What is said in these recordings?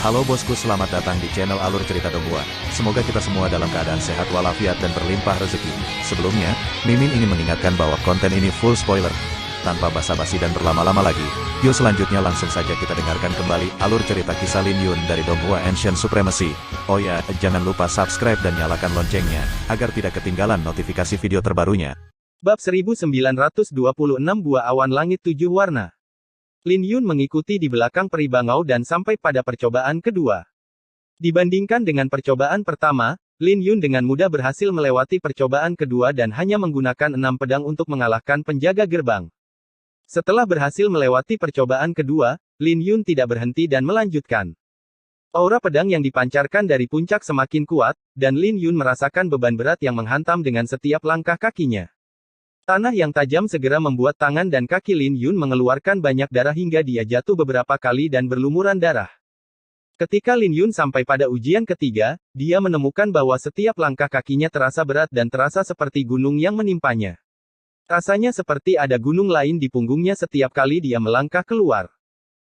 Halo bosku, selamat datang di channel Alur Cerita Donghua. Semoga kita semua dalam keadaan sehat walafiat dan berlimpah rezeki. Sebelumnya, Mimin ingin mengingatkan bahwa konten ini full spoiler. Tanpa basa-basi dan berlama-lama lagi, yuk selanjutnya langsung saja kita dengarkan kembali alur cerita kisah Lin Yun dari Donghua Ancient Supremacy. Oh ya, jangan lupa subscribe dan nyalakan loncengnya, agar tidak ketinggalan notifikasi video terbarunya. Bab 1926 Buah Awan Langit 7 Warna. Lin Yun mengikuti di belakang peri bangau dan sampai pada percobaan kedua. Dibandingkan dengan percobaan pertama, Lin Yun dengan mudah berhasil melewati percobaan kedua dan hanya menggunakan 6 pedang untuk mengalahkan penjaga gerbang. Setelah berhasil melewati percobaan kedua, Lin Yun tidak berhenti dan melanjutkan. Aura pedang yang dipancarkan dari puncak semakin kuat, dan Lin Yun merasakan beban berat yang menghantam dengan setiap langkah kakinya. Tanah yang tajam segera membuat tangan dan kaki Lin Yun mengeluarkan banyak darah hingga dia jatuh beberapa kali dan berlumuran darah. Ketika Lin Yun sampai pada ujian ketiga, dia menemukan bahwa setiap langkah kakinya terasa berat dan terasa seperti gunung yang menimpanya. Rasanya seperti ada gunung lain di punggungnya setiap kali dia melangkah keluar.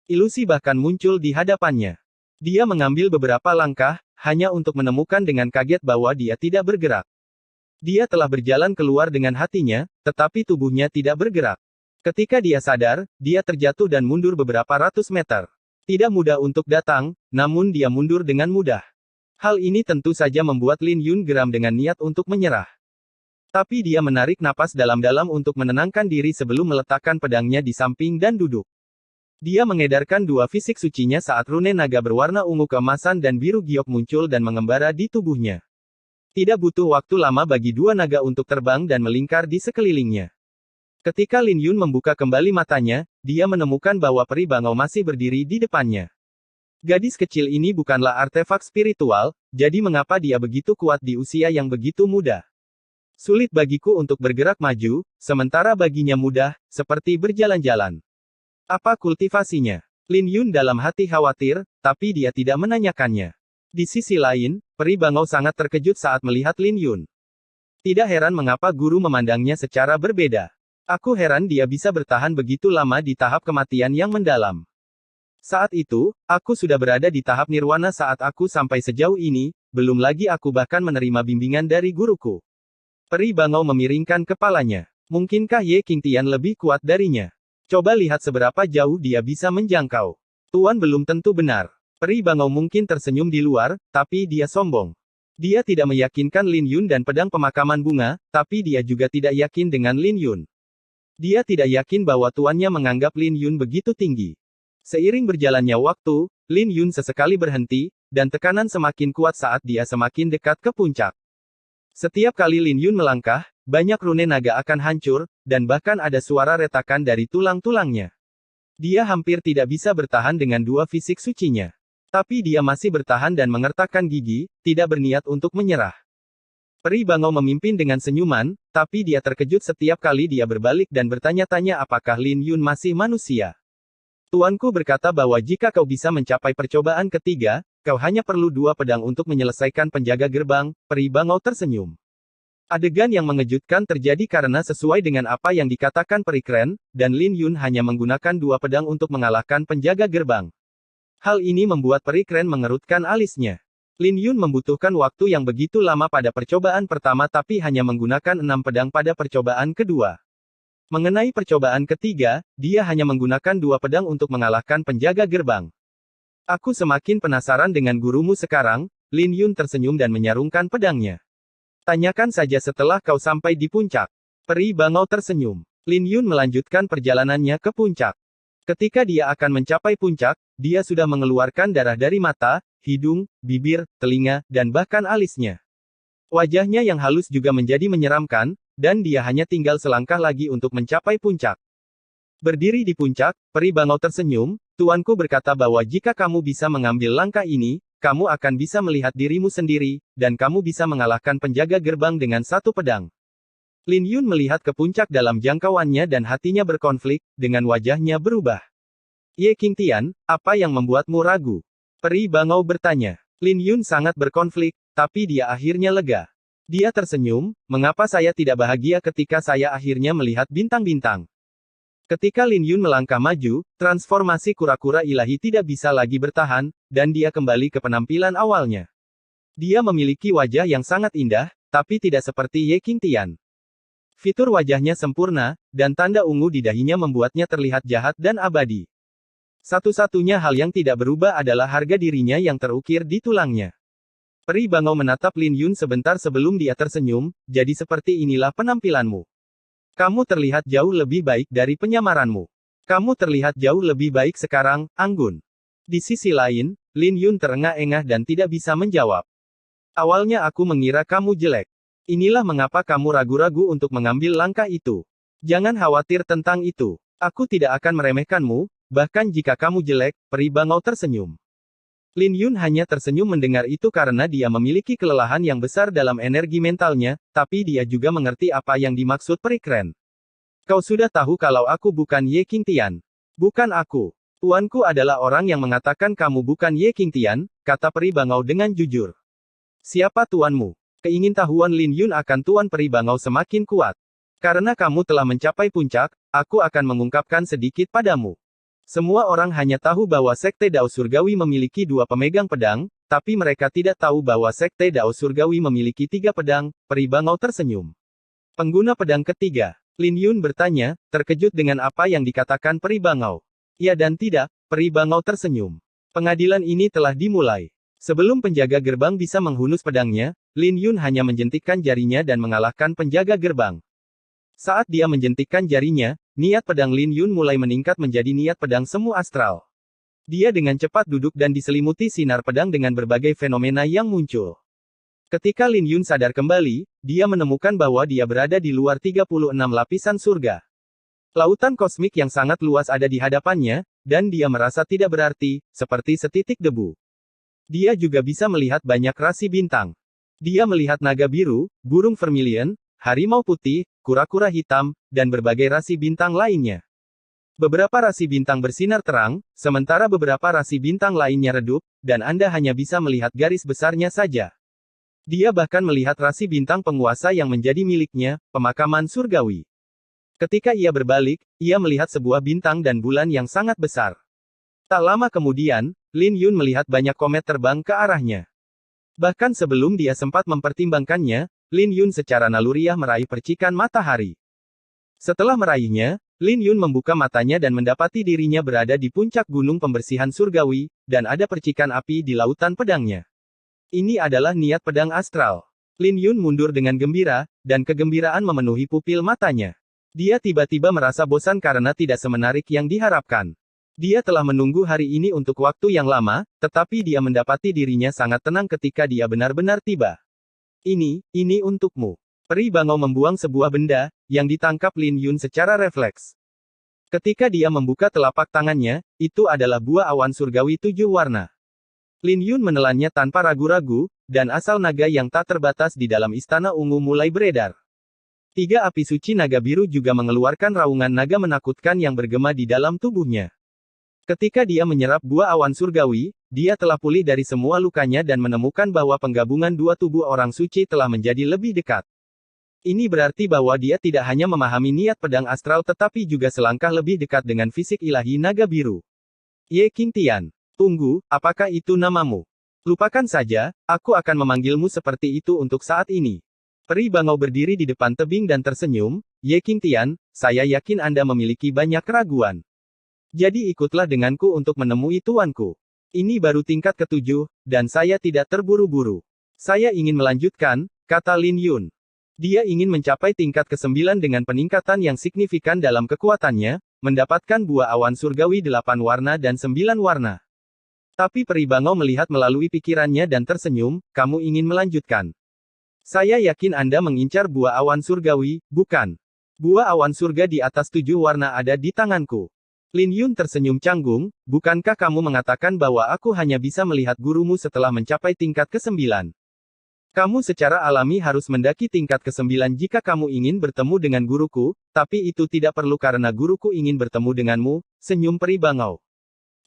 Ilusi bahkan muncul di hadapannya. Dia mengambil beberapa langkah, hanya untuk menemukan dengan kaget bahwa dia tidak bergerak. Dia telah berjalan keluar dengan hatinya, tetapi tubuhnya tidak bergerak. Ketika dia sadar, dia terjatuh dan mundur beberapa ratus meter. Tidak mudah untuk datang, namun dia mundur dengan mudah. Hal ini tentu saja membuat Lin Yun geram dengan niat untuk menyerah. Tapi dia menarik napas dalam-dalam untuk menenangkan diri sebelum meletakkan pedangnya di samping dan duduk. Dia mengedarkan dua fisik sucinya saat rune naga berwarna ungu keemasan dan biru giok muncul dan mengembara di tubuhnya. Tidak butuh waktu lama bagi dua naga untuk terbang dan melingkar di sekelilingnya. Ketika Lin Yun membuka kembali matanya, dia menemukan bahwa peri bangau masih berdiri di depannya. Gadis kecil ini bukanlah artefak spiritual, jadi mengapa dia begitu kuat di usia yang begitu muda? Sulit bagiku untuk bergerak maju, sementara baginya mudah, seperti berjalan-jalan. Apa kultivasinya? Lin Yun dalam hati khawatir, tapi dia tidak menanyakannya. Di sisi lain, peri bangau sangat terkejut saat melihat Lin Yun. Tidak heran mengapa guru memandangnya secara berbeda. Aku heran dia bisa bertahan begitu lama di tahap kematian yang mendalam. Saat itu, aku sudah berada di tahap nirwana saat aku sampai sejauh ini, belum lagi aku bahkan menerima bimbingan dari guruku. Peri bangau memiringkan kepalanya. Mungkinkah Ye Qingtian lebih kuat darinya? Coba lihat seberapa jauh dia bisa menjangkau. Tuan belum tentu benar. Peri bangau mungkin tersenyum di luar, tapi dia sombong. Dia tidak meyakinkan Lin Yun dan pedang pemakaman bunga, tapi dia juga tidak yakin dengan Lin Yun. Dia tidak yakin bahwa tuannya menganggap Lin Yun begitu tinggi. Seiring berjalannya waktu, Lin Yun sesekali berhenti, dan tekanan semakin kuat saat dia semakin dekat ke puncak. Setiap kali Lin Yun melangkah, banyak rune naga akan hancur, dan bahkan ada suara retakan dari tulang-tulangnya. Dia hampir tidak bisa bertahan dengan dua fisik sucinya. Tapi dia masih bertahan dan mengertakkan gigi, tidak berniat untuk menyerah. Peri bangau memimpin dengan senyuman, tapi dia terkejut setiap kali dia berbalik dan bertanya-tanya apakah Lin Yun masih manusia. Tuanku berkata bahwa jika kau bisa mencapai percobaan ketiga, kau hanya perlu dua pedang untuk menyelesaikan penjaga gerbang. Peri bangau tersenyum. Adegan yang mengejutkan terjadi karena sesuai dengan apa yang dikatakan peri keren, dan Lin Yun hanya menggunakan dua pedang untuk mengalahkan penjaga gerbang. Hal ini membuat peri keren mengerutkan alisnya. Lin Yun membutuhkan waktu yang begitu lama pada percobaan pertama tapi hanya menggunakan 6 pedang pada percobaan kedua. Mengenai percobaan ketiga, dia hanya menggunakan 2 pedang untuk mengalahkan penjaga gerbang. Aku semakin penasaran dengan gurumu sekarang. Lin Yun tersenyum dan menyarungkan pedangnya. Tanyakan saja setelah kau sampai di puncak. Peri bangau tersenyum. Lin Yun melanjutkan perjalanannya ke puncak. Ketika dia akan mencapai puncak, dia sudah mengeluarkan darah dari mata, hidung, bibir, telinga, dan bahkan alisnya. Wajahnya yang halus juga menjadi menyeramkan, dan dia hanya tinggal selangkah lagi untuk mencapai puncak. Berdiri di puncak, peri bangau tersenyum, tuanku berkata bahwa jika kamu bisa mengambil langkah ini, kamu akan bisa melihat dirimu sendiri, dan kamu bisa mengalahkan penjaga gerbang dengan 1 pedang. Lin Yun melihat ke puncak dalam jangkauannya dan hatinya berkonflik, dengan wajahnya berubah. Ye Qingtian, apa yang membuatmu ragu? Peri bangau bertanya. Lin Yun sangat berkonflik, tapi dia akhirnya lega. Dia tersenyum, mengapa saya tidak bahagia ketika saya akhirnya melihat bintang-bintang? Ketika Lin Yun melangkah maju, transformasi kura-kura ilahi tidak bisa lagi bertahan, dan dia kembali ke penampilan awalnya. Dia memiliki wajah yang sangat indah, tapi tidak seperti Ye Qingtian. Fitur wajahnya sempurna, dan tanda ungu di dahinya membuatnya terlihat jahat dan abadi. Satu-satunya hal yang tidak berubah adalah harga dirinya yang terukir di tulangnya. Peri bangau menatap Lin Yun sebentar sebelum dia tersenyum, jadi seperti inilah penampilanmu. Kamu terlihat jauh lebih baik dari penyamaranmu. Kamu terlihat jauh lebih baik sekarang, Anggun. Di sisi lain, Lin Yun terengah-engah dan tidak bisa menjawab. Awalnya aku mengira kamu jelek. Inilah mengapa kamu ragu-ragu untuk mengambil langkah itu. Jangan khawatir tentang itu. Aku tidak akan meremehkanmu, bahkan jika kamu jelek, peri bangau tersenyum. Lin Yun hanya tersenyum mendengar itu karena dia memiliki kelelahan yang besar dalam energi mentalnya, tapi dia juga mengerti apa yang dimaksud peri keren. Kau sudah tahu kalau aku bukan Ye Qingtian. Bukan aku. Tuanku adalah orang yang mengatakan kamu bukan Ye Qingtian, kata peri bangau dengan jujur. Siapa tuanmu? Keingintahuan Lin Yun akan tuan peri bangau semakin kuat. Karena kamu telah mencapai puncak, aku akan mengungkapkan sedikit padamu. Semua orang hanya tahu bahwa Sekte Dao Surgawi memiliki 2 pemegang pedang, tapi mereka tidak tahu bahwa Sekte Dao Surgawi memiliki 3 pedang, peri bangau tersenyum. Pengguna pedang ketiga. Lin Yun bertanya, terkejut dengan apa yang dikatakan peri bangau. Ya dan tidak, peri bangau tersenyum. Pengadilan ini telah dimulai. Sebelum penjaga gerbang bisa menghunus pedangnya, Lin Yun hanya menjentikkan jarinya dan mengalahkan penjaga gerbang. Saat dia menjentikkan jarinya, niat pedang Lin Yun mulai meningkat menjadi niat pedang semu astral. Dia dengan cepat duduk dan diselimuti sinar pedang dengan berbagai fenomena yang muncul. Ketika Lin Yun sadar kembali, dia menemukan bahwa dia berada di luar 36 lapisan surga. Lautan kosmik yang sangat luas ada di hadapannya, dan dia merasa tidak berarti, seperti setitik debu. Dia juga bisa melihat banyak rasi bintang. Dia melihat naga biru, burung vermilion, harimau putih, kura-kura hitam, dan berbagai rasi bintang lainnya. Beberapa rasi bintang bersinar terang, sementara beberapa rasi bintang lainnya redup, dan Anda hanya bisa melihat garis besarnya saja. Dia bahkan melihat rasi bintang penguasa yang menjadi miliknya, pemakaman surgawi. Ketika ia berbalik, ia melihat sebuah bintang dan bulan yang sangat besar. Tak lama kemudian, Lin Yun melihat banyak komet terbang ke arahnya. Bahkan sebelum dia sempat mempertimbangkannya, Lin Yun secara naluriah meraih percikan matahari. Setelah meraihnya, Lin Yun membuka matanya dan mendapati dirinya berada di puncak gunung pembersihan surgawi, dan ada percikan api di lautan pedangnya. Ini adalah niat pedang astral. Lin Yun mundur dengan gembira, dan kegembiraan memenuhi pupil matanya. Dia tiba-tiba merasa bosan karena tidak semenarik yang diharapkan. Dia telah menunggu hari ini untuk waktu yang lama, tetapi dia mendapati dirinya sangat tenang ketika dia benar-benar tiba. Ini untukmu. Peri bangau membuang sebuah benda, yang ditangkap Lin Yun secara refleks. Ketika dia membuka telapak tangannya, itu adalah buah awan surgawi 7 warna. Lin Yun menelannya tanpa ragu-ragu, dan asal naga yang tak terbatas di dalam istana ungu mulai beredar. 3 api suci naga biru juga mengeluarkan raungan naga menakutkan yang bergema di dalam tubuhnya. Ketika dia menyerap buah awan surgawi, dia telah pulih dari semua lukanya dan menemukan bahwa penggabungan 2 tubuh orang suci telah menjadi lebih dekat. Ini berarti bahwa dia tidak hanya memahami niat pedang astral tetapi juga selangkah lebih dekat dengan fisik ilahi naga biru. Ye Qingtian. Tunggu, apakah itu namamu? Lupakan saja, aku akan memanggilmu seperti itu untuk saat ini. Peri bangau berdiri di depan tebing dan tersenyum, Ye Qingtian, saya yakin Anda memiliki banyak keraguan. Jadi ikutlah denganku untuk menemui tuanku. Ini baru tingkat ke-7, dan saya tidak terburu-buru. Saya ingin melanjutkan, kata Lin Yun. Dia ingin mencapai tingkat ke-9 dengan peningkatan yang signifikan dalam kekuatannya, mendapatkan buah awan surgawi 8 warna dan 9 warna. Tapi peri bangau melihat melalui pikirannya dan tersenyum, kamu ingin melanjutkan. Saya yakin Anda mengincar buah awan surgawi, bukan? Buah awan surga di atas 7 warna ada di tanganku. Lin Yun tersenyum canggung, bukankah kamu mengatakan bahwa aku hanya bisa melihat gurumu setelah mencapai tingkat ke-9? Kamu secara alami harus mendaki tingkat ke-9 jika kamu ingin bertemu dengan guruku, tapi itu tidak perlu karena guruku ingin bertemu denganmu, senyum peri bangau.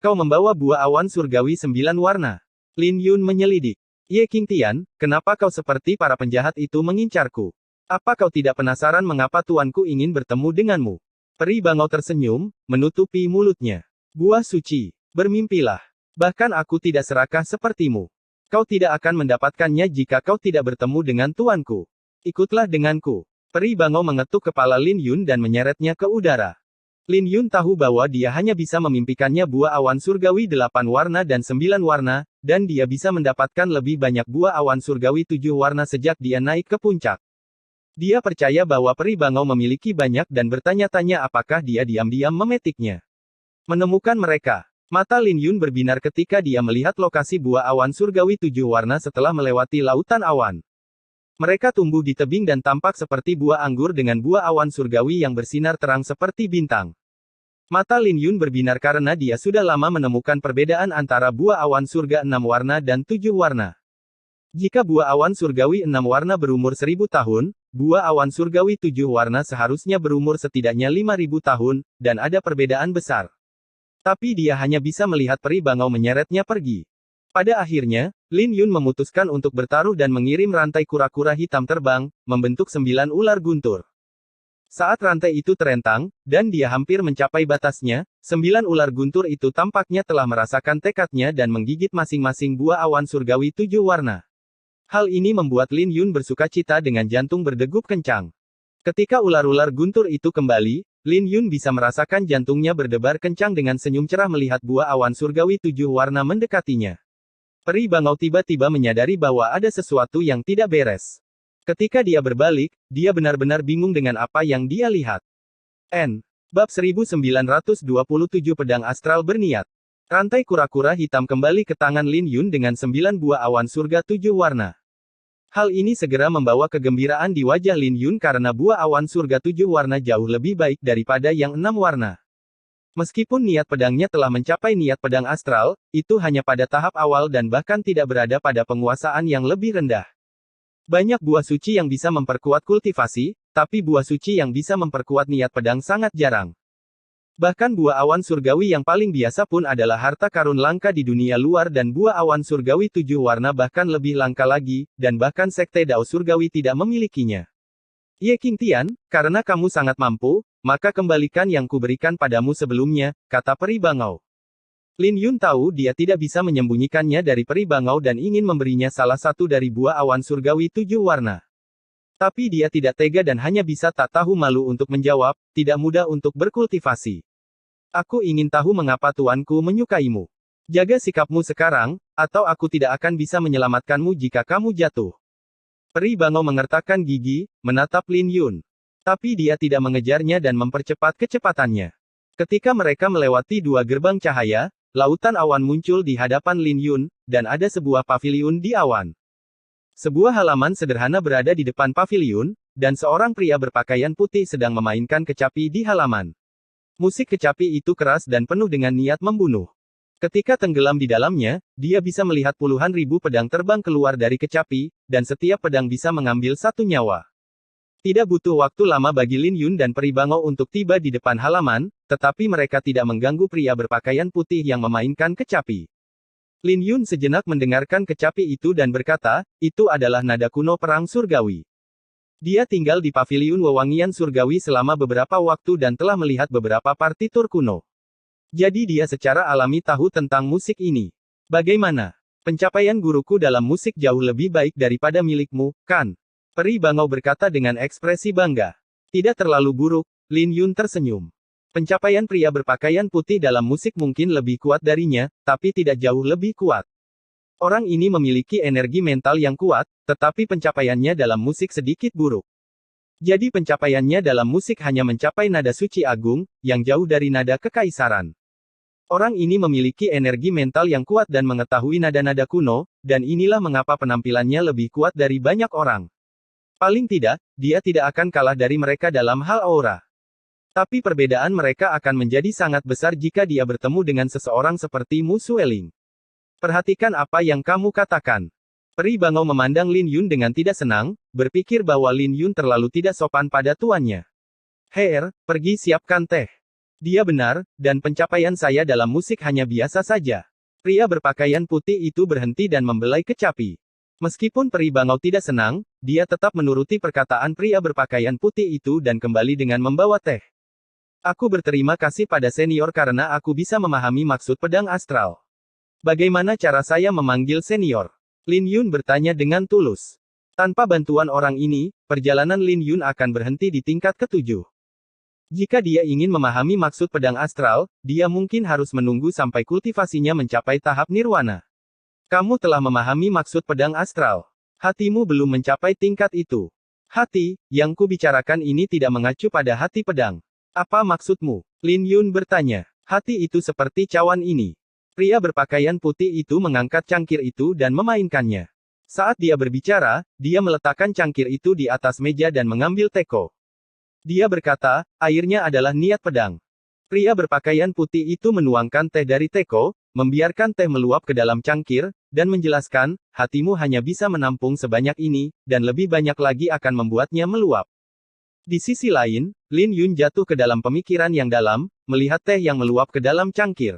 Kau membawa buah awan surgawi 9 warna. Lin Yun menyelidik. Ye Qingtian, kenapa kau seperti para penjahat itu mengincarku? Apa kau tidak penasaran mengapa tuanku ingin bertemu denganmu? Peri bangau tersenyum, menutupi mulutnya. Buah suci. Bermimpilah. Bahkan aku tidak serakah sepertimu. Kau tidak akan mendapatkannya jika kau tidak bertemu dengan tuanku. Ikutlah denganku. Peri bangau mengetuk kepala Lin Yun dan menyeretnya ke udara. Lin Yun tahu bahwa dia hanya bisa memimpikannya buah awan surgawi 8 warna dan 9 warna, dan dia bisa mendapatkan lebih banyak buah awan surgawi 7 warna sejak dia naik ke puncak. Dia percaya bahwa peri bangau memiliki banyak dan bertanya-tanya apakah dia diam-diam memetiknya. Menemukan mereka. Mata Lin Yun berbinar ketika dia melihat lokasi buah awan surgawi 7 warna setelah melewati lautan awan. Mereka tumbuh di tebing dan tampak seperti buah anggur dengan buah awan surgawi yang bersinar terang seperti bintang. Mata Lin Yun berbinar karena dia sudah lama menemukan perbedaan antara buah awan surga 6 warna dan 7 warna. Jika buah awan surgawi 6 warna berumur 1000 tahun, buah awan surgawi 7 warna seharusnya berumur setidaknya 5000 tahun, dan ada perbedaan besar. Tapi dia hanya bisa melihat peri bangau menyeretnya pergi. Pada akhirnya, Lin Yun memutuskan untuk bertaruh dan mengirim rantai kura-kura hitam terbang, membentuk 9 ular guntur. Saat rantai itu terentang, dan dia hampir mencapai batasnya, 9 ular guntur itu tampaknya telah merasakan tekadnya dan menggigit masing-masing buah awan surgawi 7 warna. Hal ini membuat Lin Yun bersukacita dengan jantung berdegup kencang. Ketika ular-ular guntur itu kembali, Lin Yun bisa merasakan jantungnya berdebar kencang dengan senyum cerah melihat buah awan surgawi 7 warna mendekatinya. Peri bangau tiba-tiba menyadari bahwa ada sesuatu yang tidak beres. Ketika dia berbalik, dia benar-benar bingung dengan apa yang dia lihat. Bab 1927 Pedang Astral Berniat. Rantai kura-kura hitam kembali ke tangan Lin Yun dengan 9 buah awan surga 7 warna. Hal ini segera membawa kegembiraan di wajah Lin Yun karena buah awan surga 7 warna jauh lebih baik daripada yang 6 warna. Meskipun niat pedangnya telah mencapai niat pedang astral, itu hanya pada tahap awal dan bahkan tidak berada pada penguasaan yang lebih rendah. Banyak buah suci yang bisa memperkuat kultivasi, tapi buah suci yang bisa memperkuat niat pedang sangat jarang. Bahkan buah awan surgawi yang paling biasa pun adalah harta karun langka di dunia luar dan buah awan surgawi 7 warna bahkan lebih langka lagi, dan bahkan sekte Dao surgawi tidak memilikinya. Ye Qingtian, karena kamu sangat mampu, maka kembalikan yang kuberikan padamu sebelumnya, kata peri bangau. Lin Yun tahu dia tidak bisa menyembunyikannya dari peri bangau dan ingin memberinya salah satu dari buah awan surgawi 7 warna. Tapi dia tidak tega dan hanya bisa tak tahu malu untuk menjawab, tidak mudah untuk berkultivasi. Aku ingin tahu mengapa tuanku menyukaimu. Jaga sikapmu sekarang, atau aku tidak akan bisa menyelamatkanmu jika kamu jatuh. Peri bangau mengertakkan gigi, menatap Lin Yun. Tapi dia tidak mengejarnya dan mempercepat kecepatannya. Ketika mereka melewati 2 gerbang cahaya, lautan awan muncul di hadapan Lin Yun, dan ada sebuah paviliun di awan. Sebuah halaman sederhana berada di depan paviliun, dan seorang pria berpakaian putih sedang memainkan kecapi di halaman. Musik kecapi itu keras dan penuh dengan niat membunuh. Ketika tenggelam di dalamnya, dia bisa melihat puluhan ribu pedang terbang keluar dari kecapi, dan setiap pedang bisa mengambil 1 nyawa. Tidak butuh waktu lama bagi Lin Yun dan peri bangau untuk tiba di depan halaman, tetapi mereka tidak mengganggu pria berpakaian putih yang memainkan kecapi. Lin Yun sejenak mendengarkan kecapi itu dan berkata, itu adalah nada kuno perang surgawi. Dia tinggal di paviliun wewangian surgawi selama beberapa waktu dan telah melihat beberapa partitur kuno. Jadi dia secara alami tahu tentang musik ini. Bagaimana? Pencapaian guruku dalam musik jauh lebih baik daripada milikmu, kan? Peri bangau berkata dengan ekspresi bangga. Tidak terlalu buruk, Lin Yun tersenyum. Pencapaian pria berpakaian putih dalam musik mungkin lebih kuat darinya, tapi tidak jauh lebih kuat. Orang ini memiliki energi mental yang kuat, tetapi pencapaiannya dalam musik sedikit buruk. Jadi pencapaiannya dalam musik hanya mencapai nada suci agung, yang jauh dari nada kekaisaran. Orang ini memiliki energi mental yang kuat dan mengetahui nada-nada kuno, dan inilah mengapa penampilannya lebih kuat dari banyak orang. Paling tidak, dia tidak akan kalah dari mereka dalam hal aura. Tapi perbedaan mereka akan menjadi sangat besar jika dia bertemu dengan seseorang seperti Mu Sueling. Perhatikan apa yang kamu katakan. Peri bangau memandang Lin Yun dengan tidak senang, berpikir bahwa Lin Yun terlalu tidak sopan pada tuannya. Her, pergi siapkan teh. Dia benar, dan pencapaian saya dalam musik hanya biasa saja. Pria berpakaian putih itu berhenti dan membelai kecapi. Meskipun peri bangau tidak senang, dia tetap menuruti perkataan pria berpakaian putih itu dan kembali dengan membawa teh. Aku berterima kasih pada senior karena aku bisa memahami maksud pedang astral. Bagaimana cara saya memanggil senior? Lin Yun bertanya dengan tulus. Tanpa bantuan orang ini, perjalanan Lin Yun akan berhenti di tingkat ketujuh. Jika dia ingin memahami maksud pedang astral, dia mungkin harus menunggu sampai kultivasinya mencapai tahap nirwana. Kamu telah memahami maksud pedang astral. Hatimu belum mencapai tingkat itu. Hati, yang kubicarakan ini tidak mengacu pada hati pedang. Apa maksudmu? Lin Yun bertanya. Hati itu seperti cawan ini. Pria berpakaian putih itu mengangkat cangkir itu dan memainkannya. Saat dia berbicara, dia meletakkan cangkir itu di atas meja dan mengambil teko. Dia berkata, airnya adalah niat pedang. Pria berpakaian putih itu menuangkan teh dari teko, membiarkan teh meluap ke dalam cangkir, dan menjelaskan, hatimu hanya bisa menampung sebanyak ini, dan lebih banyak lagi akan membuatnya meluap. Di sisi lain, Lin Yun jatuh ke dalam pemikiran yang dalam, melihat teh yang meluap ke dalam cangkir.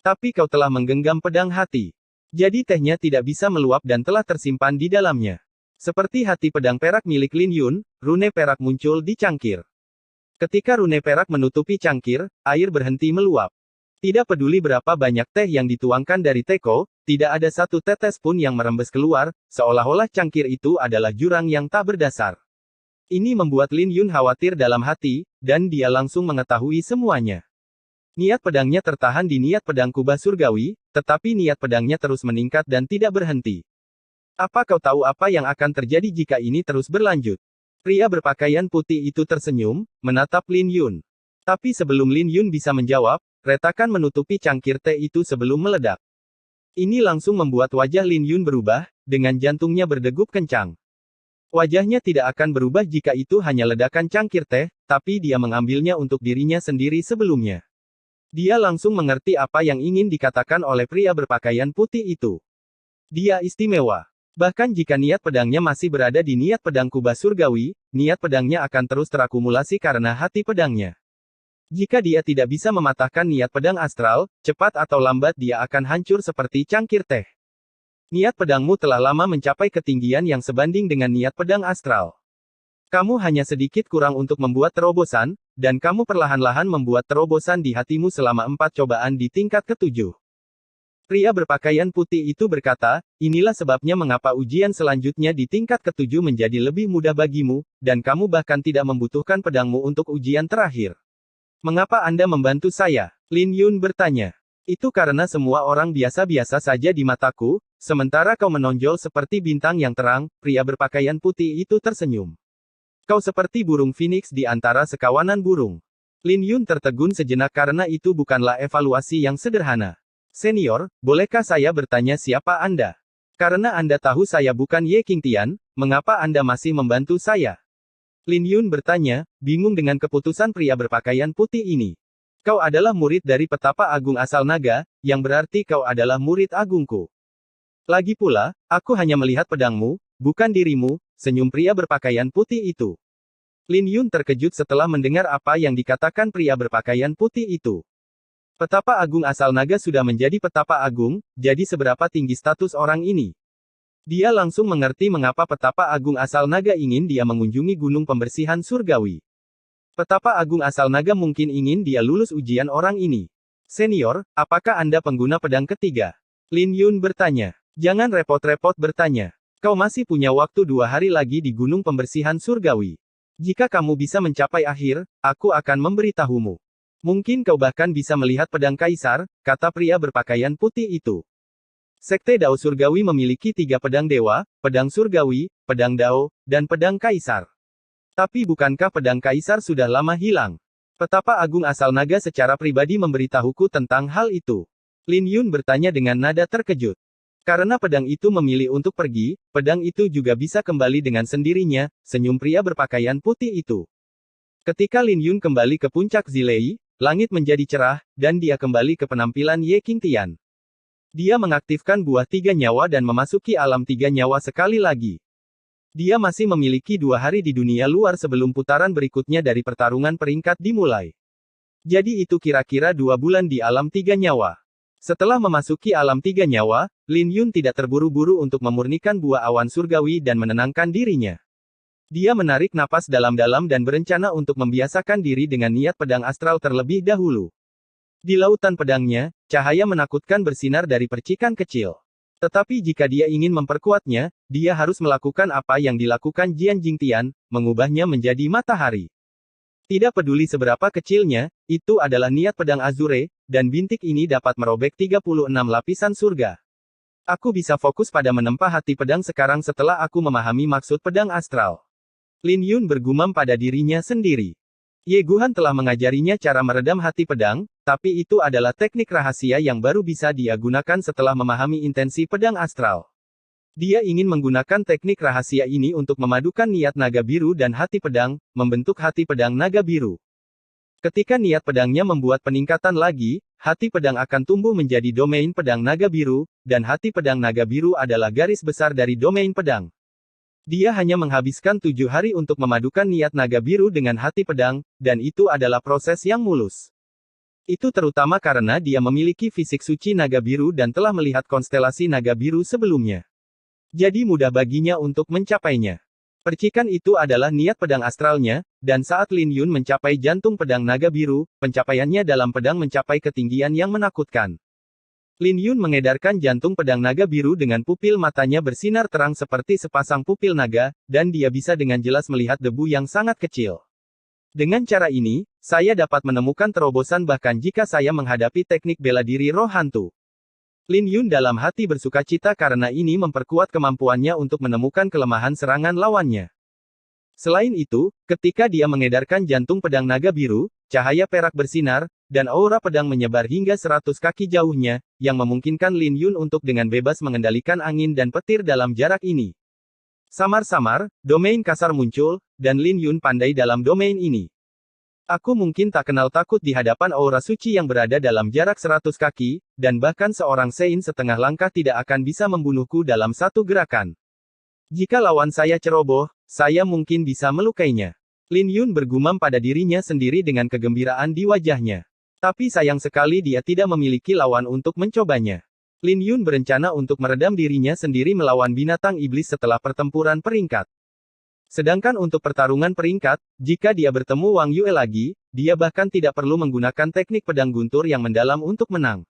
Tapi kau telah menggenggam pedang hati. Jadi tehnya tidak bisa meluap dan telah tersimpan di dalamnya. Seperti hati pedang perak milik Lin Yun, rune perak muncul di cangkir. Ketika rune perak menutupi cangkir, air berhenti meluap. Tidak peduli berapa banyak teh yang dituangkan dari teko, tidak ada satu tetes pun yang merembes keluar, seolah-olah cangkir itu adalah jurang yang tak berdasar. Ini membuat Lin Yun khawatir dalam hati, dan dia langsung mengetahui semuanya. Niat pedangnya tertahan di niat pedang kubah surgawi, tetapi niat pedangnya terus meningkat dan tidak berhenti. Apa kau tahu apa yang akan terjadi jika ini terus berlanjut? Pria berpakaian putih itu tersenyum, menatap Lin Yun. Tapi sebelum Lin Yun bisa menjawab, retakan menutupi cangkir teh itu sebelum meledak. Ini langsung membuat wajah Lin Yun berubah, dengan jantungnya berdegup kencang. Wajahnya tidak akan berubah jika itu hanya ledakan cangkir teh, tapi dia mengambilnya untuk dirinya sendiri sebelumnya. Dia langsung mengerti apa yang ingin dikatakan oleh pria berpakaian putih itu. Dia istimewa. Bahkan jika niat pedangnya masih berada di niat pedang kubah surgawi, niat pedangnya akan terus terakumulasi karena hati pedangnya. Jika dia tidak bisa mematahkan niat pedang astral, cepat atau lambat dia akan hancur seperti cangkir teh. Niat pedangmu telah lama mencapai ketinggian yang sebanding dengan niat pedang astral. Kamu hanya sedikit kurang untuk membuat terobosan, dan kamu perlahan-lahan membuat terobosan di hatimu selama 4 cobaan di tingkat ketujuh. Pria berpakaian putih itu berkata, inilah sebabnya mengapa ujian selanjutnya di tingkat ketujuh menjadi lebih mudah bagimu, dan kamu bahkan tidak membutuhkan pedangmu untuk ujian terakhir. Mengapa Anda membantu saya? Lin Yun bertanya. Itu karena semua orang biasa-biasa saja di mataku, sementara kau menonjol seperti bintang yang terang, pria berpakaian putih itu tersenyum. Kau seperti burung phoenix di antara sekawanan burung. Lin Yun tertegun sejenak karena itu bukanlah evaluasi yang sederhana. Senior, bolehkah saya bertanya siapa Anda? Karena Anda tahu saya bukan Ye Qingtian, mengapa Anda masih membantu saya? Lin Yun bertanya, bingung dengan keputusan pria berpakaian putih ini. Kau adalah murid dari Petapa Agung asal naga, yang berarti kau adalah murid agungku. Lagi pula, aku hanya melihat pedangmu, bukan dirimu, senyum pria berpakaian putih itu. Lin Yun terkejut setelah mendengar apa yang dikatakan pria berpakaian putih itu. Petapa Agung asal naga sudah menjadi Petapa Agung, jadi seberapa tinggi status orang ini? Dia langsung mengerti mengapa Petapa Agung asal naga ingin dia mengunjungi gunung pembersihan surgawi. Petapa Agung asal naga mungkin ingin dia lulus ujian orang ini. Senior, apakah Anda pengguna pedang ketiga? Lin Yun bertanya. Jangan repot-repot bertanya. Kau masih punya waktu 2 hari lagi di gunung pembersihan surgawi. Jika kamu bisa mencapai akhir, aku akan memberitahumu. Mungkin kau bahkan bisa melihat pedang kaisar, kata pria berpakaian putih itu. Sekte Dao Surgawi memiliki 3 pedang dewa, pedang surgawi, pedang Dao, dan pedang kaisar. Tapi bukankah pedang kaisar sudah lama hilang? Petapa Agung asal naga secara pribadi memberitahuku tentang hal itu. Lin Yun bertanya dengan nada terkejut. Karena pedang itu memilih untuk pergi, pedang itu juga bisa kembali dengan sendirinya, senyum pria berpakaian putih itu. Ketika Lin Yun kembali ke puncak Zilei, langit menjadi cerah, dan dia kembali ke penampilan Ye Qingtian. Dia mengaktifkan buah 3 nyawa dan memasuki alam 3 nyawa sekali lagi. Dia masih memiliki 2 hari di dunia luar sebelum putaran berikutnya dari pertarungan peringkat dimulai. Jadi itu kira-kira 2 bulan di alam 3 nyawa. Setelah memasuki alam 3 nyawa, Lin Yun tidak terburu-buru untuk memurnikan buah awan surgawi dan menenangkan dirinya. Dia menarik napas dalam-dalam dan berencana untuk membiasakan diri dengan niat pedang astral terlebih dahulu. Di lautan pedangnya, cahaya menakutkan bersinar dari percikan kecil. Tetapi jika dia ingin memperkuatnya, dia harus melakukan apa yang dilakukan Jian Jingtian, mengubahnya menjadi matahari. Tidak peduli seberapa kecilnya, itu adalah niat pedang Azure, dan bintik ini dapat merobek 36 lapisan surga. Aku bisa fokus pada menempa hati pedang sekarang setelah aku memahami maksud pedang astral. Lin Yun bergumam pada dirinya sendiri. Ye Guhan telah mengajarinya cara meredam hati pedang, tapi itu adalah teknik rahasia yang baru bisa dia gunakan setelah memahami intensi pedang astral. Dia ingin menggunakan teknik rahasia ini untuk memadukan niat naga biru dan hati pedang, membentuk hati pedang naga biru. Ketika niat pedangnya membuat peningkatan lagi, hati pedang akan tumbuh menjadi domain pedang naga biru, dan hati pedang naga biru adalah garis besar dari domain pedang. Dia hanya menghabiskan 7 hari untuk memadukan niat naga biru dengan hati pedang, dan itu adalah proses yang mulus. Itu terutama karena dia memiliki fisik suci naga biru dan telah melihat konstelasi naga biru sebelumnya. Jadi mudah baginya untuk mencapainya. Percikan itu adalah niat pedang astralnya, dan saat Lin Yun mencapai jantung pedang naga biru, pencapaiannya dalam pedang mencapai ketinggian yang menakutkan. Lin Yun mengedarkan jantung pedang naga biru dengan pupil matanya bersinar terang seperti sepasang pupil naga, dan dia bisa dengan jelas melihat debu yang sangat kecil. Dengan cara ini, saya dapat menemukan terobosan bahkan jika saya menghadapi teknik bela diri roh hantu. Lin Yun dalam hati bersukacita karena ini memperkuat kemampuannya untuk menemukan kelemahan serangan lawannya. Selain itu, ketika dia mengedarkan jantung pedang naga biru, cahaya perak bersinar, dan aura pedang menyebar hingga 100 kaki jauhnya, yang memungkinkan Lin Yun untuk dengan bebas mengendalikan angin dan petir dalam jarak ini. Samar-samar, domain kasar muncul, dan Lin Yun pandai dalam domain ini. Aku mungkin tak kenal takut di hadapan aura suci yang berada dalam jarak 100 kaki, dan bahkan seorang Sein setengah langkah tidak akan bisa membunuhku dalam satu gerakan. Jika lawan saya ceroboh, saya mungkin bisa melukainya. Lin Yun bergumam pada dirinya sendiri dengan kegembiraan di wajahnya. Tapi sayang sekali dia tidak memiliki lawan untuk mencobanya. Lin Yun berencana untuk meredam dirinya sendiri melawan binatang iblis setelah pertempuran peringkat. Sedangkan untuk pertarungan peringkat, jika dia bertemu Wang Yue lagi, dia bahkan tidak perlu menggunakan teknik pedang guntur yang mendalam untuk menang.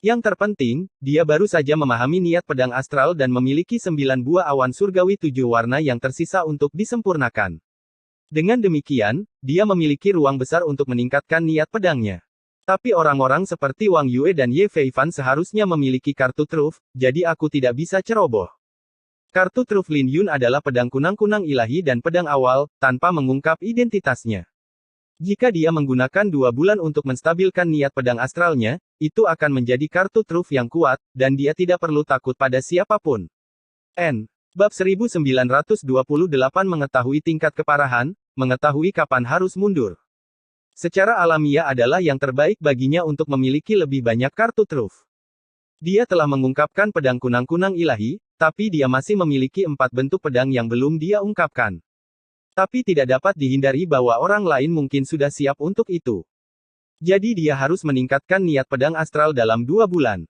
Yang terpenting, dia baru saja memahami niat pedang astral dan memiliki 9 buah awan surgawi 7 warna yang tersisa untuk disempurnakan. Dengan demikian, dia memiliki ruang besar untuk meningkatkan niat pedangnya. Tapi orang-orang seperti Wang Yue dan Ye Feifan seharusnya memiliki kartu truf, jadi aku tidak bisa ceroboh. Kartu truf Lin Yun adalah pedang kunang-kunang ilahi dan pedang awal, tanpa mengungkap identitasnya. Jika dia menggunakan 2 bulan untuk menstabilkan niat pedang astralnya, itu akan menjadi kartu truf yang kuat, dan dia tidak perlu takut pada siapapun. Bab 1928 mengetahui tingkat keparahan, mengetahui kapan harus mundur. Secara alamiah adalah yang terbaik baginya untuk memiliki lebih banyak kartu truf. Dia telah mengungkapkan pedang kunang-kunang ilahi, tapi dia masih memiliki 4 bentuk pedang yang belum dia ungkapkan. Tapi tidak dapat dihindari bahwa orang lain mungkin sudah siap untuk itu. Jadi dia harus meningkatkan niat pedang astral dalam 2 bulan.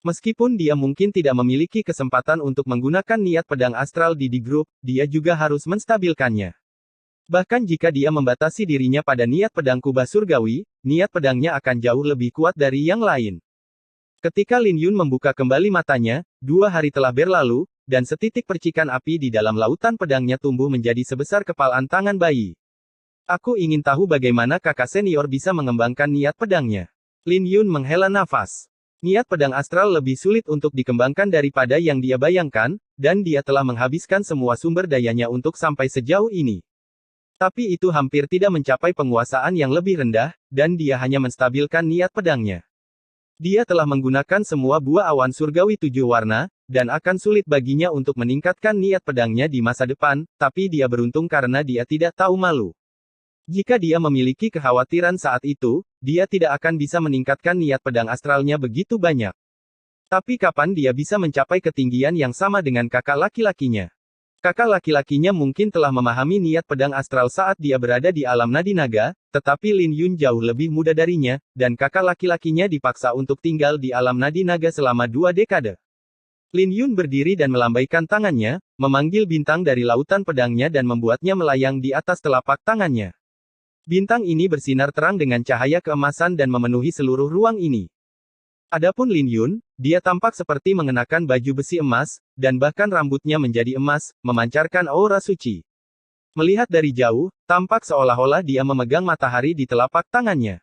Meskipun dia mungkin tidak memiliki kesempatan untuk menggunakan niat pedang astral di grup, dia juga harus menstabilkannya. Bahkan jika dia membatasi dirinya pada niat pedang kubah surgawi, niat pedangnya akan jauh lebih kuat dari yang lain. Ketika Lin Yun membuka kembali matanya, 2 hari telah berlalu, dan setitik percikan api di dalam lautan pedangnya tumbuh menjadi sebesar kepalan tangan bayi. Aku ingin tahu bagaimana kakak senior bisa mengembangkan niat pedangnya. Lin Yun menghela nafas. Niat pedang astral lebih sulit untuk dikembangkan daripada yang dia bayangkan, dan dia telah menghabiskan semua sumber dayanya untuk sampai sejauh ini. Tapi itu hampir tidak mencapai penguasaan yang lebih rendah, dan dia hanya menstabilkan niat pedangnya. Dia telah menggunakan semua buah awan surgawi 7 warna, dan akan sulit baginya untuk meningkatkan niat pedangnya di masa depan, tapi dia beruntung karena dia tidak tahu malu. Jika dia memiliki kekhawatiran saat itu, dia tidak akan bisa meningkatkan niat pedang astralnya begitu banyak. Tapi kapan dia bisa mencapai ketinggian yang sama dengan kakak laki-lakinya? Kakak laki-lakinya mungkin telah memahami niat pedang astral saat dia berada di alam nadi naga, tetapi Lin Yun jauh lebih muda darinya, dan kakak laki-lakinya dipaksa untuk tinggal di alam nadi naga selama 2 dekade. Lin Yun berdiri dan melambaikan tangannya, memanggil bintang dari lautan pedangnya dan membuatnya melayang di atas telapak tangannya. Bintang ini bersinar terang dengan cahaya keemasan dan memenuhi seluruh ruang ini. Adapun Lin Yun, dia tampak seperti mengenakan baju besi emas, dan bahkan rambutnya menjadi emas, memancarkan aura suci. Melihat dari jauh, tampak seolah-olah dia memegang matahari di telapak tangannya.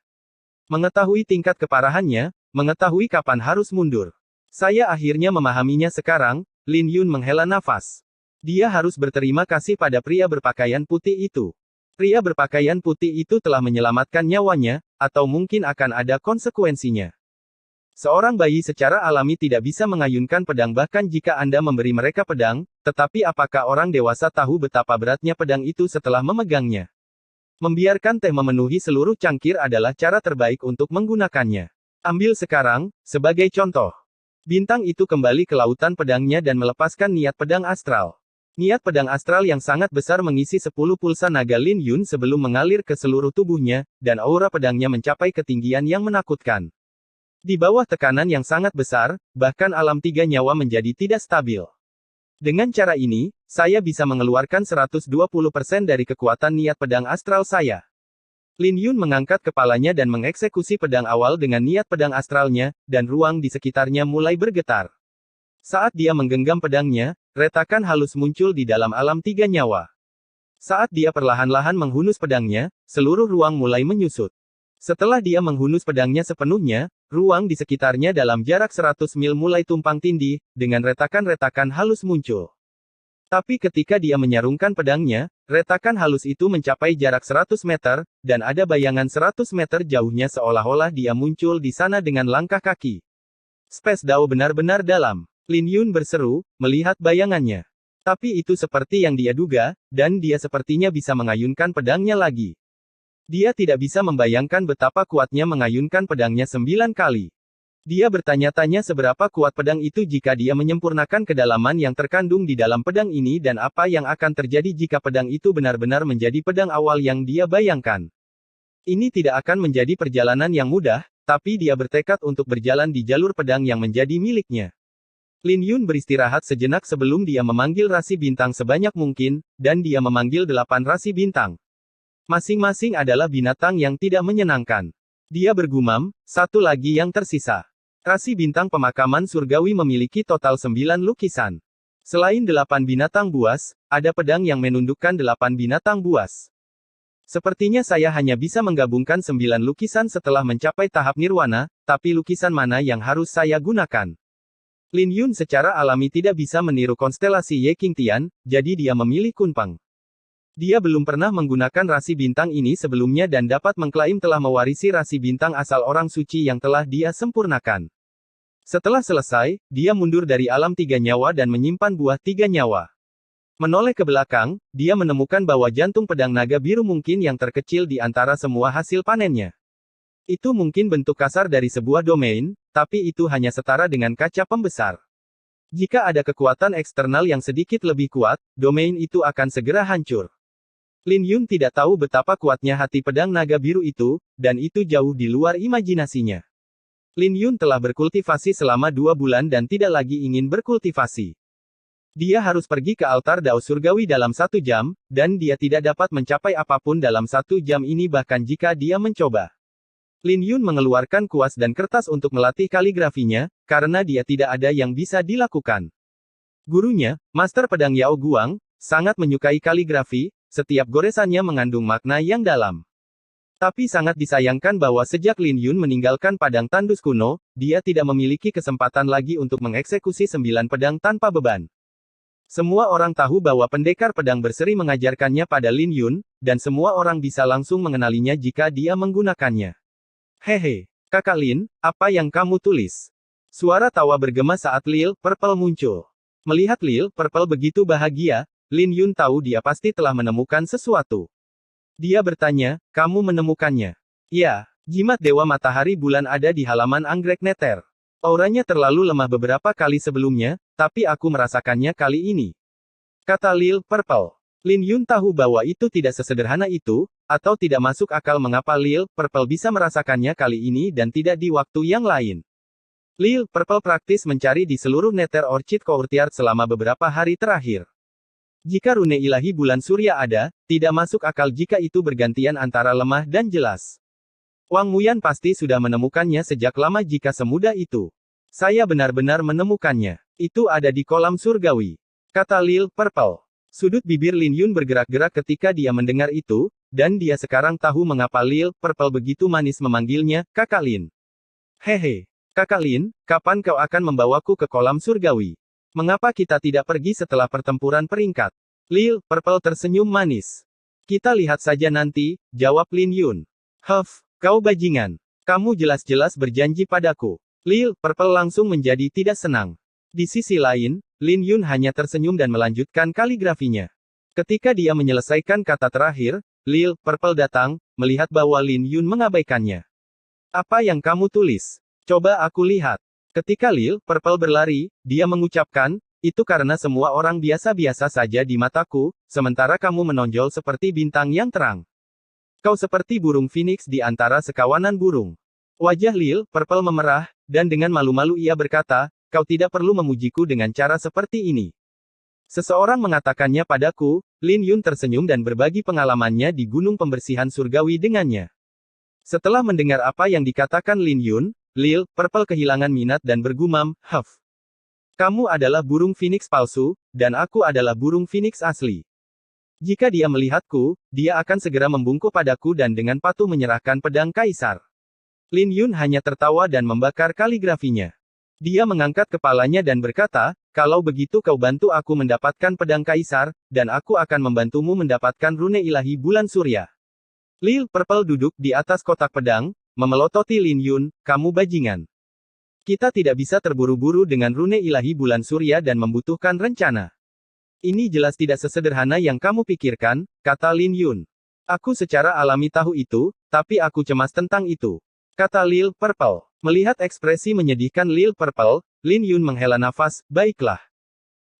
Mengetahui tingkat keparahannya, mengetahui kapan harus mundur. Saya akhirnya memahaminya sekarang, Lin Yun menghela nafas. Dia harus berterima kasih pada pria berpakaian putih itu. Pria berpakaian putih itu telah menyelamatkan nyawanya, atau mungkin akan ada konsekuensinya. Seorang bayi secara alami tidak bisa mengayunkan pedang bahkan jika Anda memberi mereka pedang, tetapi apakah orang dewasa tahu betapa beratnya pedang itu setelah memegangnya? Membiarkan teh memenuhi seluruh cangkir adalah cara terbaik untuk menggunakannya. Ambil sekarang, sebagai contoh. Bintang itu kembali ke lautan pedangnya dan melepaskan niat pedang astral. Niat pedang astral yang sangat besar mengisi 10 pulsa naga Lin Yun sebelum mengalir ke seluruh tubuhnya, dan aura pedangnya mencapai ketinggian yang menakutkan. Di bawah tekanan yang sangat besar, bahkan alam tiga nyawa menjadi tidak stabil. Dengan cara ini, saya bisa mengeluarkan 120% dari kekuatan niat pedang astral saya. Lin Yun mengangkat kepalanya dan mengeksekusi pedang awal dengan niat pedang astralnya, dan ruang di sekitarnya mulai bergetar. Saat dia menggenggam pedangnya, retakan halus muncul di dalam alam tiga nyawa. Saat dia perlahan-lahan menghunus pedangnya, seluruh ruang mulai menyusut. Setelah dia menghunus pedangnya sepenuhnya, ruang di sekitarnya dalam jarak 100 mil mulai tumpang tindih, dengan retakan-retakan halus muncul. Tapi ketika dia menyarungkan pedangnya, retakan halus itu mencapai jarak 100 meter, dan ada bayangan 100 meter jauhnya seolah-olah dia muncul di sana dengan langkah kaki. Space Dao benar-benar dalam. Lin Yun berseru, melihat bayangannya. Tapi itu seperti yang dia duga, dan dia sepertinya bisa mengayunkan pedangnya lagi. Dia tidak bisa membayangkan betapa kuatnya mengayunkan pedangnya 9 kali. Dia bertanya-tanya seberapa kuat pedang itu jika dia menyempurnakan kedalaman yang terkandung di dalam pedang ini dan apa yang akan terjadi jika pedang itu benar-benar menjadi pedang awal yang dia bayangkan. Ini tidak akan menjadi perjalanan yang mudah, tapi dia bertekad untuk berjalan di jalur pedang yang menjadi miliknya. Lin Yun beristirahat sejenak sebelum dia memanggil rasi bintang sebanyak mungkin, dan dia memanggil 8 rasi bintang. Masing-masing adalah binatang yang tidak menyenangkan. Dia bergumam, satu lagi yang tersisa. Rasi bintang pemakaman surgawi memiliki total 9 lukisan. Selain 8 binatang buas, ada pedang yang menundukkan 8 binatang buas. Sepertinya saya hanya bisa menggabungkan 9 lukisan setelah mencapai tahap nirwana, tapi lukisan mana yang harus saya gunakan? Lin Yun secara alami tidak bisa meniru konstelasi Ye Qingtian, jadi dia memilih Kunpeng. Dia belum pernah menggunakan rasi bintang ini sebelumnya dan dapat mengklaim telah mewarisi rasi bintang asal orang suci yang telah dia sempurnakan. Setelah selesai, dia mundur dari alam tiga nyawa dan menyimpan buah tiga nyawa. Menoleh ke belakang, dia menemukan bahwa jantung pedang naga biru mungkin yang terkecil di antara semua hasil panennya. Itu mungkin bentuk kasar dari sebuah domain, tapi itu hanya setara dengan kaca pembesar. Jika ada kekuatan eksternal yang sedikit lebih kuat, domain itu akan segera hancur. Lin Yun tidak tahu betapa kuatnya hati pedang naga biru itu, dan itu jauh di luar imajinasinya. Lin Yun telah berkultivasi selama 2 bulan dan tidak lagi ingin berkultivasi. Dia harus pergi ke altar Dao Surgawi dalam 1 jam, dan dia tidak dapat mencapai apapun dalam 1 jam ini bahkan jika dia mencoba. Lin Yun mengeluarkan kuas dan kertas untuk melatih kaligrafinya, karena dia tidak ada yang bisa dilakukan. Gurunya, Master Pedang Yao Guang, sangat menyukai kaligrafi, setiap goresannya mengandung makna yang dalam. Tapi sangat disayangkan bahwa sejak Lin Yun meninggalkan padang tandus kuno, dia tidak memiliki kesempatan lagi untuk mengeksekusi 9 pedang tanpa beban. Semua orang tahu bahwa pendekar pedang berseri mengajarkannya pada Lin Yun, dan semua orang bisa langsung mengenalinya jika dia menggunakannya. Hehe, Kakak Lin, apa yang kamu tulis? Suara tawa bergema saat Lil Purple muncul. Melihat Lil Purple begitu bahagia, Lin Yun tahu dia pasti telah menemukan sesuatu. Dia bertanya, kamu menemukannya? Ya, jimat Dewa Matahari Bulan ada di halaman Anggrek Neter. Auranya terlalu lemah beberapa kali sebelumnya, tapi aku merasakannya kali ini. Kata Lil Purple. Lin Yun tahu bahwa itu tidak sesederhana itu, atau tidak masuk akal mengapa Lil Purple bisa merasakannya kali ini dan tidak di waktu yang lain. Lil Purple praktis mencari di seluruh Nether Orchid Courtyard selama beberapa hari terakhir. Jika rune ilahi bulan surya ada, tidak masuk akal jika itu bergantian antara lemah dan jelas. Wang Muyan pasti sudah menemukannya sejak lama jika semudah itu. Saya benar-benar menemukannya. Itu ada di kolam surgawi, kata Lil Purple. Sudut bibir Lin Yun bergerak-gerak ketika dia mendengar itu, dan dia sekarang tahu mengapa Lil Purple begitu manis memanggilnya, Kakak Lin. Hehe. Kakak Lin, kapan kau akan membawaku ke kolam surgawi? Mengapa kita tidak pergi setelah pertempuran peringkat? Lil Purple tersenyum manis. Kita lihat saja nanti, jawab Lin Yun. Huff, kau bajingan. Kamu jelas-jelas berjanji padaku. Lil Purple langsung menjadi tidak senang. Di sisi lain, Lin Yun hanya tersenyum dan melanjutkan kaligrafinya. Ketika dia menyelesaikan kata terakhir, Lil Purple datang, melihat bahwa Lin Yun mengabaikannya. Apa yang kamu tulis? Coba aku lihat. Ketika Lil Purple berlari, dia mengucapkan, itu karena semua orang biasa-biasa saja di mataku, sementara kamu menonjol seperti bintang yang terang. Kau seperti burung phoenix di antara sekawanan burung. Wajah Lil Purple memerah, dan dengan malu-malu ia berkata, kau tidak perlu memujiku dengan cara seperti ini. Seseorang mengatakannya padaku, Lin Yun tersenyum dan berbagi pengalamannya di gunung pembersihan surgawi dengannya. Setelah mendengar apa yang dikatakan Lin Yun, Lil Purple kehilangan minat dan bergumam, huff. Kamu adalah burung phoenix palsu, dan aku adalah burung phoenix asli. Jika dia melihatku, dia akan segera membungkuk padaku dan dengan patuh menyerahkan pedang kaisar. Lin Yun hanya tertawa dan membakar kaligrafinya. Dia mengangkat kepalanya dan berkata, kalau begitu kau bantu aku mendapatkan pedang kaisar, dan aku akan membantumu mendapatkan rune ilahi bulan surya. Lil Purple duduk di atas kotak pedang, memelototi Lin Yun, kamu bajingan. Kita tidak bisa terburu-buru dengan rune ilahi bulan surya dan membutuhkan rencana. Ini jelas tidak sesederhana yang kamu pikirkan, kata Lin Yun. Aku secara alami tahu itu, tapi aku cemas tentang itu, kata Lil Purple. Melihat ekspresi menyedihkan Lil Purple, Lin Yun menghela nafas, baiklah.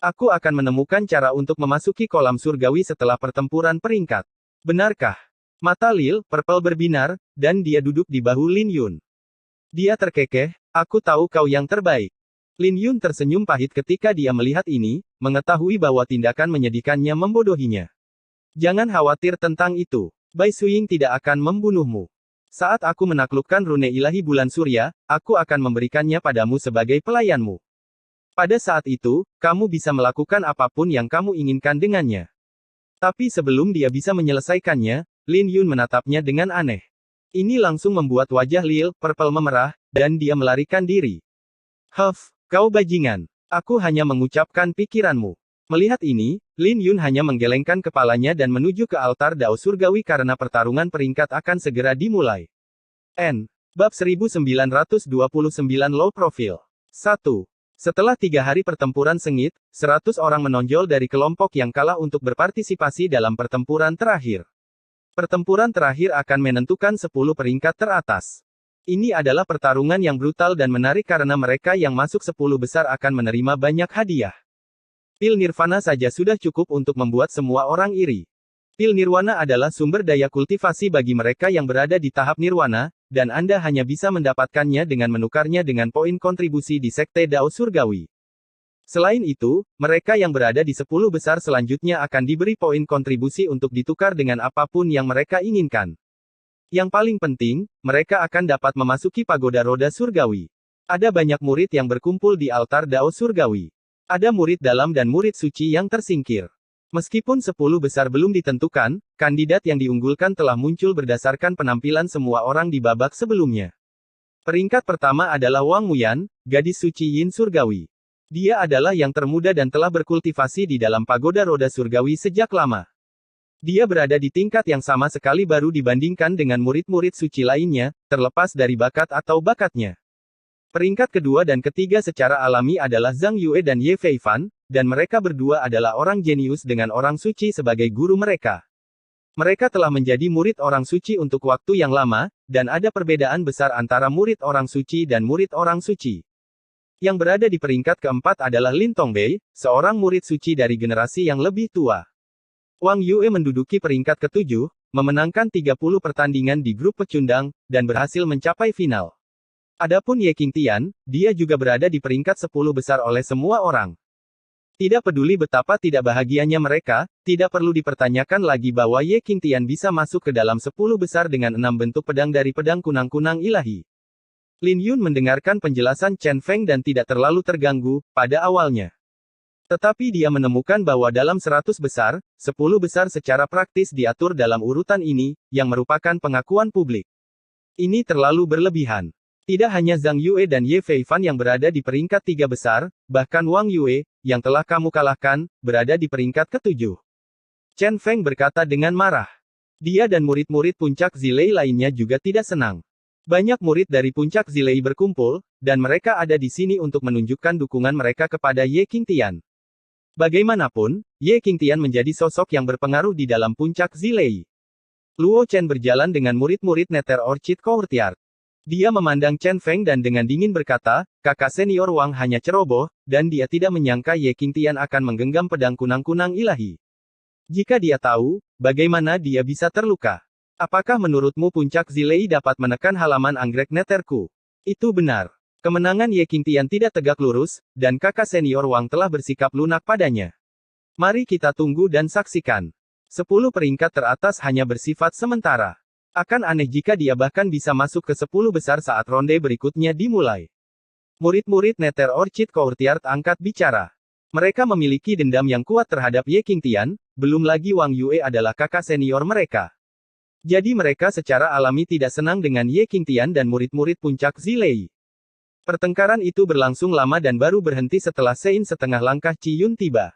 Aku akan menemukan cara untuk memasuki kolam surgawi setelah pertempuran peringkat. Benarkah? Mata Lil Purple berbinar, dan dia duduk di bahu Lin Yun. Dia terkekeh, aku tahu kau yang terbaik. Lin Yun tersenyum pahit ketika dia melihat ini, mengetahui bahwa tindakan menyedihkannya membodohinya. Jangan khawatir tentang itu. Bai Suiying tidak akan membunuhmu. Saat aku menaklukkan rune ilahi bulan surya, aku akan memberikannya padamu sebagai pelayanmu. Pada saat itu, kamu bisa melakukan apapun yang kamu inginkan dengannya. Tapi sebelum dia bisa menyelesaikannya, Lin Yun menatapnya dengan aneh. Ini langsung membuat wajah Lil Purple memerah, dan dia melarikan diri. Huff, kau bajingan. Aku hanya mengucapkan pikiranmu. Melihat ini, Lin Yun hanya menggelengkan kepalanya dan menuju ke altar Dao Surgawi karena pertarungan peringkat akan segera dimulai. Bab 1929 Low Profile 1. Setelah 3 hari pertempuran sengit, 100 orang menonjol dari kelompok yang kalah untuk berpartisipasi dalam pertempuran terakhir. Pertempuran terakhir akan menentukan 10 peringkat teratas. Ini adalah pertarungan yang brutal dan menarik karena mereka yang masuk 10 besar akan menerima banyak hadiah. Pil Nirvana saja sudah cukup untuk membuat semua orang iri. Pil Nirwana adalah sumber daya kultivasi bagi mereka yang berada di tahap Nirwana, dan Anda hanya bisa mendapatkannya dengan menukarnya dengan poin kontribusi di Sekte Dao Surgawi. Selain itu, mereka yang berada di 10 besar selanjutnya akan diberi poin kontribusi untuk ditukar dengan apapun yang mereka inginkan. Yang paling penting, mereka akan dapat memasuki pagoda roda surgawi. Ada banyak murid yang berkumpul di altar Dao Surgawi. Ada murid dalam dan murid suci yang tersingkir. Meskipun 10 besar belum ditentukan, kandidat yang diunggulkan telah muncul berdasarkan penampilan semua orang di babak sebelumnya. Peringkat pertama adalah Wang Muyan, gadis suci Yin Surgawi. Dia adalah yang termuda dan telah berkultivasi di dalam pagoda roda surgawi sejak lama. Dia berada di tingkat yang sama sekali baru dibandingkan dengan murid-murid suci lainnya, terlepas dari bakat atau bakatnya. Peringkat kedua dan ketiga secara alami adalah Zhang Yue dan Ye Feifan, dan mereka berdua adalah orang jenius dengan orang suci sebagai guru mereka. Mereka telah menjadi murid orang suci untuk waktu yang lama, dan ada perbedaan besar antara murid orang suci dan murid orang suci. Yang berada di peringkat keempat adalah Lin Tongbei, seorang murid suci dari generasi yang lebih tua. Wang Yue menduduki peringkat ketujuh, memenangkan 30 pertandingan di grup pecundang, dan berhasil mencapai final. Adapun Ye Qingtian, dia juga berada di peringkat 10 besar oleh semua orang. Tidak peduli betapa tidak bahagianya mereka, tidak perlu dipertanyakan lagi bahwa Ye Qingtian bisa masuk ke dalam 10 besar dengan 6 bentuk pedang dari pedang kunang-kunang ilahi. Lin Yun mendengarkan penjelasan Chen Feng dan tidak terlalu terganggu, pada awalnya. Tetapi dia menemukan bahwa dalam 100 besar, 10 besar secara praktis diatur dalam urutan ini, yang merupakan pengakuan publik. Ini terlalu berlebihan. Tidak hanya Zhang Yue dan Ye Feifan yang berada di peringkat 3 besar, bahkan Wang Yue, yang telah kamu kalahkan, berada di peringkat ke-7. Chen Feng berkata dengan marah. Dia dan murid-murid puncak Zilei lainnya juga tidak senang. Banyak murid dari puncak Zilei berkumpul, dan mereka ada di sini untuk menunjukkan dukungan mereka kepada Ye Qingtian. Bagaimanapun, Ye Qingtian menjadi sosok yang berpengaruh di dalam puncak Zilei. Luo Chen berjalan dengan murid-murid Nether Orchid Courtyard. Dia memandang Chen Feng dan dengan dingin berkata, kakak senior Wang hanya ceroboh, dan dia tidak menyangka Ye Qingtian akan menggenggam pedang kunang-kunang ilahi. Jika dia tahu, bagaimana dia bisa terluka? Apakah menurutmu puncak Zilei dapat menekan halaman anggrek Netherku? Itu benar. Kemenangan Ye Qingtian tidak tegak lurus, dan kakak senior Wang telah bersikap lunak padanya. Mari kita tunggu dan saksikan. 10 peringkat teratas hanya bersifat sementara. Akan aneh jika dia bahkan bisa masuk ke 10 besar saat ronde berikutnya dimulai. Murid-murid Nether Orchid Courtyard angkat bicara. Mereka memiliki dendam yang kuat terhadap Ye Qingtian, belum lagi Wang Yue adalah kakak senior mereka. Jadi mereka secara alami tidak senang dengan Ye Qingtian dan murid-murid puncak Zilei. Pertengkaran itu berlangsung lama dan baru berhenti setelah Sein setengah langkah Qi Yun tiba.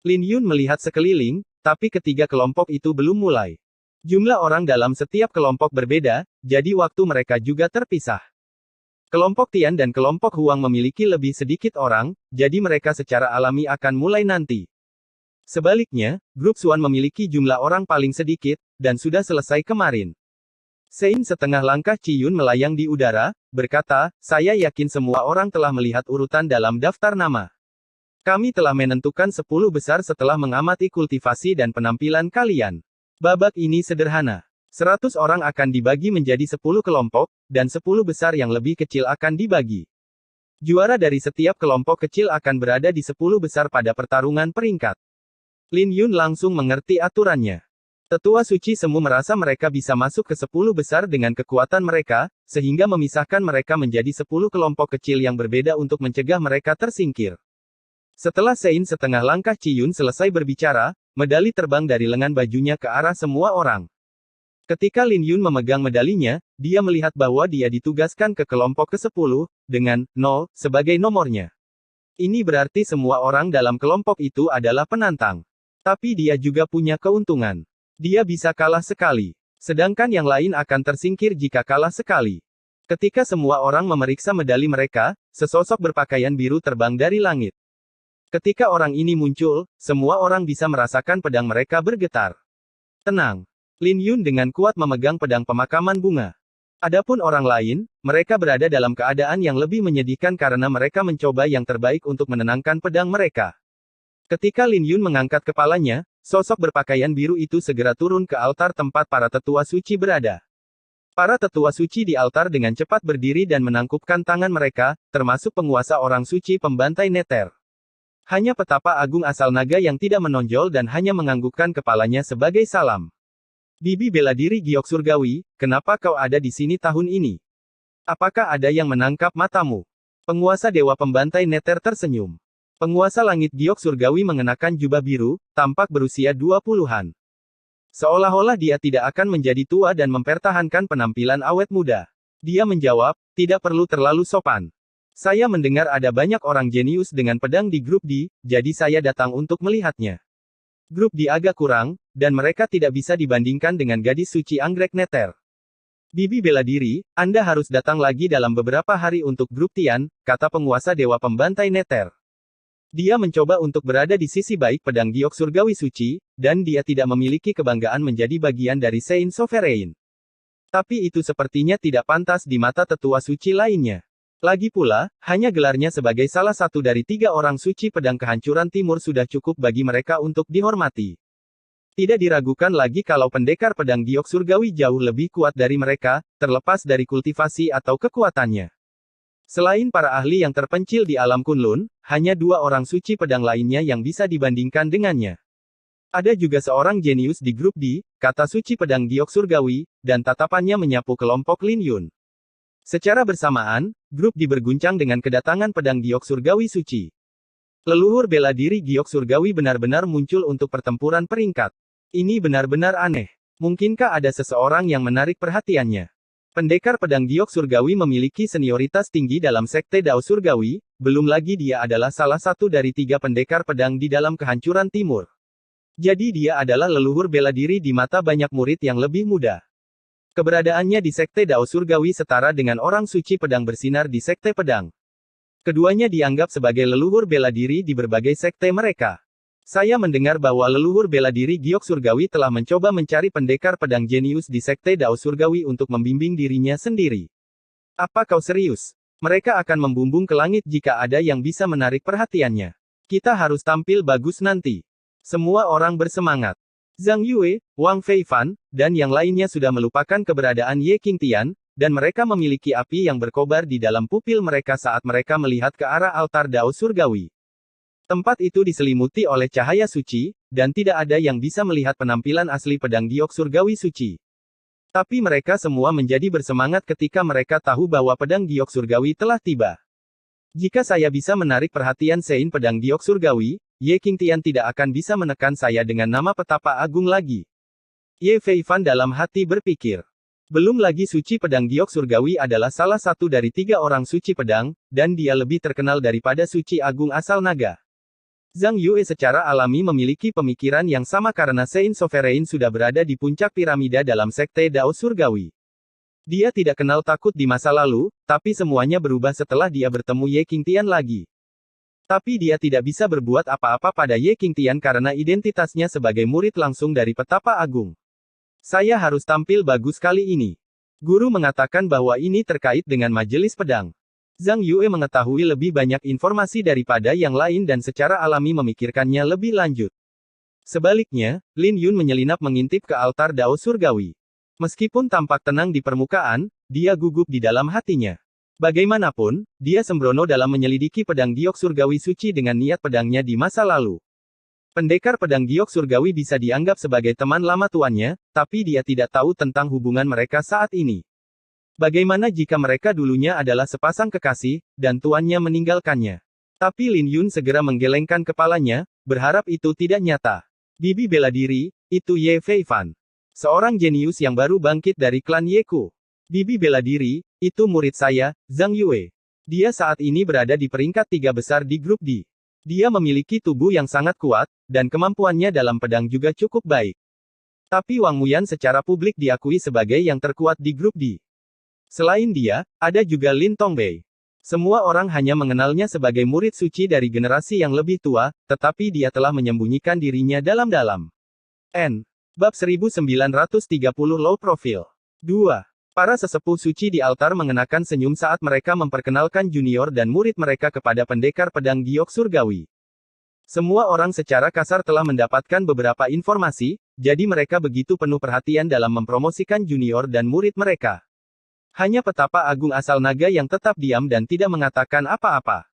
Lin Yun melihat sekeliling, tapi ketiga kelompok itu belum mulai. Jumlah orang dalam setiap kelompok berbeda, jadi waktu mereka juga terpisah. Kelompok Tian dan kelompok Huang memiliki lebih sedikit orang, jadi mereka secara alami akan mulai nanti. Sebaliknya, grup Xuan memiliki jumlah orang paling sedikit, dan sudah selesai kemarin. Sein setengah langkah Qi Yun melayang di udara, berkata, saya yakin semua orang telah melihat urutan dalam daftar nama. Kami telah menentukan 10 besar setelah mengamati kultivasi dan penampilan kalian. Babak ini sederhana. 100 orang akan dibagi menjadi 10 kelompok, dan 10 besar yang lebih kecil akan dibagi. Juara dari setiap kelompok kecil akan berada di 10 besar pada pertarungan peringkat. Lin Yun langsung mengerti aturannya. Tetua suci semu merasa mereka bisa masuk ke 10 besar dengan kekuatan mereka, sehingga memisahkan mereka menjadi 10 kelompok kecil yang berbeda untuk mencegah mereka tersingkir. Setelah Sein setengah langkah Qi Yun selesai berbicara, medali terbang dari lengan bajunya ke arah semua orang. Ketika Lin Yun memegang medalinya, dia melihat bahwa dia ditugaskan ke kelompok ke-10, dengan 0 sebagai nomornya. Ini berarti semua orang dalam kelompok itu adalah penantang. Tapi dia juga punya keuntungan. Dia bisa kalah sekali. Sedangkan yang lain akan tersingkir jika kalah sekali. Ketika semua orang memeriksa medali mereka, sesosok berpakaian biru terbang dari langit. Ketika orang ini muncul, semua orang bisa merasakan pedang mereka bergetar. Tenang. Lin Yun dengan kuat memegang pedang pemakaman bunga. Adapun orang lain, mereka berada dalam keadaan yang lebih menyedihkan karena mereka mencoba yang terbaik untuk menenangkan pedang mereka. Ketika Lin Yun mengangkat kepalanya, sosok berpakaian biru itu segera turun ke altar tempat para tetua suci berada. Para tetua suci di altar dengan cepat berdiri dan menangkupkan tangan mereka, termasuk penguasa orang suci pembantai Nether. Hanya petapa agung asal naga yang tidak menonjol dan hanya menganggukkan kepalanya sebagai salam. Bibi bela diri giok surgawi, kenapa kau ada di sini tahun ini? Apakah ada yang menangkap matamu? Penguasa dewa pembantai Nether tersenyum. Penguasa langit giok surgawi mengenakan jubah biru, tampak berusia 20-an. Seolah-olah dia tidak akan menjadi tua dan mempertahankan penampilan awet muda. Dia menjawab, tidak perlu terlalu sopan. Saya mendengar ada banyak orang jenius dengan pedang di grup D, jadi saya datang untuk melihatnya. Grup D agak kurang, dan mereka tidak bisa dibandingkan dengan gadis suci anggrek Nether. Bibi bela diri, Anda harus datang lagi dalam beberapa hari untuk grup Tian, kata penguasa dewa pembantai Nether. Dia mencoba untuk berada di sisi baik pedang giok surgawi suci, dan dia tidak memiliki kebanggaan menjadi bagian dari Sein Sovereign. Tapi itu sepertinya tidak pantas di mata tetua suci lainnya. Lagi pula, hanya gelarnya sebagai salah satu dari 3 orang suci pedang kehancuran timur sudah cukup bagi mereka untuk dihormati. Tidak diragukan lagi kalau pendekar pedang giok surgawi jauh lebih kuat dari mereka, terlepas dari kultivasi atau kekuatannya. Selain para ahli yang terpencil di alam Kunlun, hanya 2 orang suci pedang lainnya yang bisa dibandingkan dengannya. Ada juga seorang jenius di grup D, kata suci pedang giok surgawi, dan tatapannya menyapu kelompok Lin Yun. Secara bersamaan, grup D berguncang dengan kedatangan pedang giok surgawi suci. Leluhur bela diri giok surgawi benar-benar muncul untuk pertempuran peringkat. Ini benar-benar aneh. Mungkinkah ada seseorang yang menarik perhatiannya? Pendekar pedang giok surgawi memiliki senioritas tinggi dalam sekte Dao Surgawi, belum lagi dia adalah salah satu dari 3 pendekar pedang di dalam kehancuran timur. Jadi dia adalah leluhur bela diri di mata banyak murid yang lebih muda. Keberadaannya di sekte Dao Surgawi setara dengan orang suci pedang bersinar di sekte pedang. Keduanya dianggap sebagai leluhur bela diri di berbagai sekte mereka. Saya mendengar bahwa leluhur bela diri giok surgawi telah mencoba mencari pendekar pedang jenius di sekte Dao Surgawi untuk membimbing dirinya sendiri. Apa kau serius? Mereka akan membumbung ke langit jika ada yang bisa menarik perhatiannya. Kita harus tampil bagus nanti. Semua orang bersemangat. Zhang Yue, Wang Feifan, dan yang lainnya sudah melupakan keberadaan Ye Qingtian, dan mereka memiliki api yang berkobar di dalam pupil mereka saat mereka melihat ke arah altar Dao Surgawi. Tempat itu diselimuti oleh cahaya suci, dan tidak ada yang bisa melihat penampilan asli pedang giok surgawi suci. Tapi mereka semua menjadi bersemangat ketika mereka tahu bahwa pedang giok surgawi telah tiba. Jika saya bisa menarik perhatian Sein pedang giok surgawi, Ye Qingtian tidak akan bisa menekan saya dengan nama petapa agung lagi. Ye Feifan dalam hati berpikir. Belum lagi suci pedang giok surgawi adalah salah satu dari 3 orang suci pedang, dan dia lebih terkenal daripada suci agung asal naga. Zhang Yue secara alami memiliki pemikiran yang sama karena Sein Sovereign sudah berada di puncak piramida dalam sekte Dao Surgawi. Dia tidak kenal takut di masa lalu, tapi semuanya berubah setelah dia bertemu Ye Qingtian lagi. Tapi dia tidak bisa berbuat apa-apa pada Ye Qingtian karena identitasnya sebagai murid langsung dari petapa agung. Saya harus tampil bagus kali ini. Guru mengatakan bahwa ini terkait dengan majelis pedang. Zhang Yue mengetahui lebih banyak informasi daripada yang lain dan secara alami memikirkannya lebih lanjut. Sebaliknya, Lin Yun menyelinap mengintip ke altar Dao Surgawi. Meskipun tampak tenang di permukaan, dia gugup di dalam hatinya. Bagaimanapun, dia sembrono dalam menyelidiki pedang giok surgawi suci dengan niat pedangnya di masa lalu. Pendekar pedang giok surgawi bisa dianggap sebagai teman lama tuannya, tapi dia tidak tahu tentang hubungan mereka saat ini. Bagaimana jika mereka dulunya adalah sepasang kekasih, dan tuannya meninggalkannya? Tapi Lin Yun segera menggelengkan kepalanya, berharap itu tidak nyata. Bibi bela diri, itu Ye Feifan. Seorang jenius yang baru bangkit dari klan Yeku. Bibi bela diri, itu murid saya, Zhang Yue. Dia saat ini berada di peringkat 3 besar di grup D. Dia memiliki tubuh yang sangat kuat, dan kemampuannya dalam pedang juga cukup baik. Tapi Wang Muyan secara publik diakui sebagai yang terkuat di grup D. Selain dia, ada juga Lin Tongbei. Semua orang hanya mengenalnya sebagai murid suci dari generasi yang lebih tua, tetapi dia telah menyembunyikan dirinya dalam-dalam. N. Bab 1930 Low Profile 2. Para sesepuh suci di altar mengenakan senyum saat mereka memperkenalkan junior dan murid mereka kepada pendekar pedang giok surgawi. Semua orang secara kasar telah mendapatkan beberapa informasi, jadi mereka begitu penuh perhatian dalam mempromosikan junior dan murid mereka. Hanya petapa agung asal naga yang tetap diam dan tidak mengatakan apa-apa.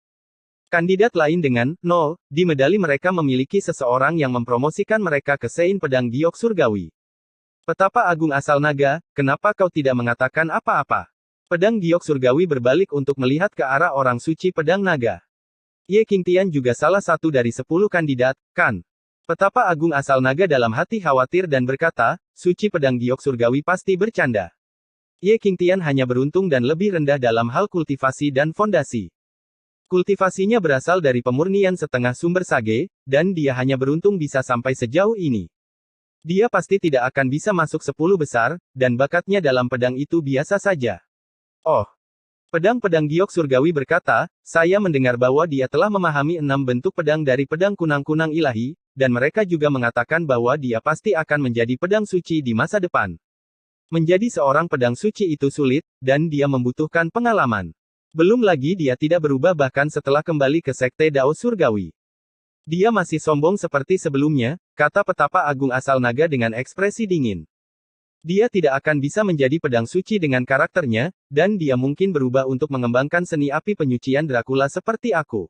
Kandidat lain dengan 0 di medali mereka memiliki seseorang yang mempromosikan mereka ke Sein pedang giok surgawi. Petapa agung asal naga, kenapa kau tidak mengatakan apa-apa? Pedang giok surgawi berbalik untuk melihat ke arah orang suci pedang naga. Ye Qingtian juga salah satu dari 10 kandidat, kan? Petapa agung asal naga dalam hati khawatir dan berkata, suci pedang giok surgawi pasti bercanda. Ye Qingtian hanya beruntung dan lebih rendah dalam hal kultivasi dan fondasi. Kultivasinya berasal dari pemurnian setengah sumber sage, dan dia hanya beruntung bisa sampai sejauh ini. Dia pasti tidak akan bisa masuk 10 besar, dan bakatnya dalam pedang itu biasa saja. Oh. Pedang-pedang giok surgawi berkata, saya mendengar bahwa dia telah memahami 6 bentuk pedang dari pedang kunang-kunang ilahi, dan mereka juga mengatakan bahwa dia pasti akan menjadi pedang suci di masa depan. Menjadi seorang pedang suci itu sulit, dan dia membutuhkan pengalaman. Belum lagi dia tidak berubah bahkan setelah kembali ke sekte Dao Surgawi. Dia masih sombong seperti sebelumnya, kata petapa agung asal naga dengan ekspresi dingin. Dia tidak akan bisa menjadi pedang suci dengan karakternya, dan dia mungkin berubah untuk mengembangkan seni api penyucian Dracula seperti aku.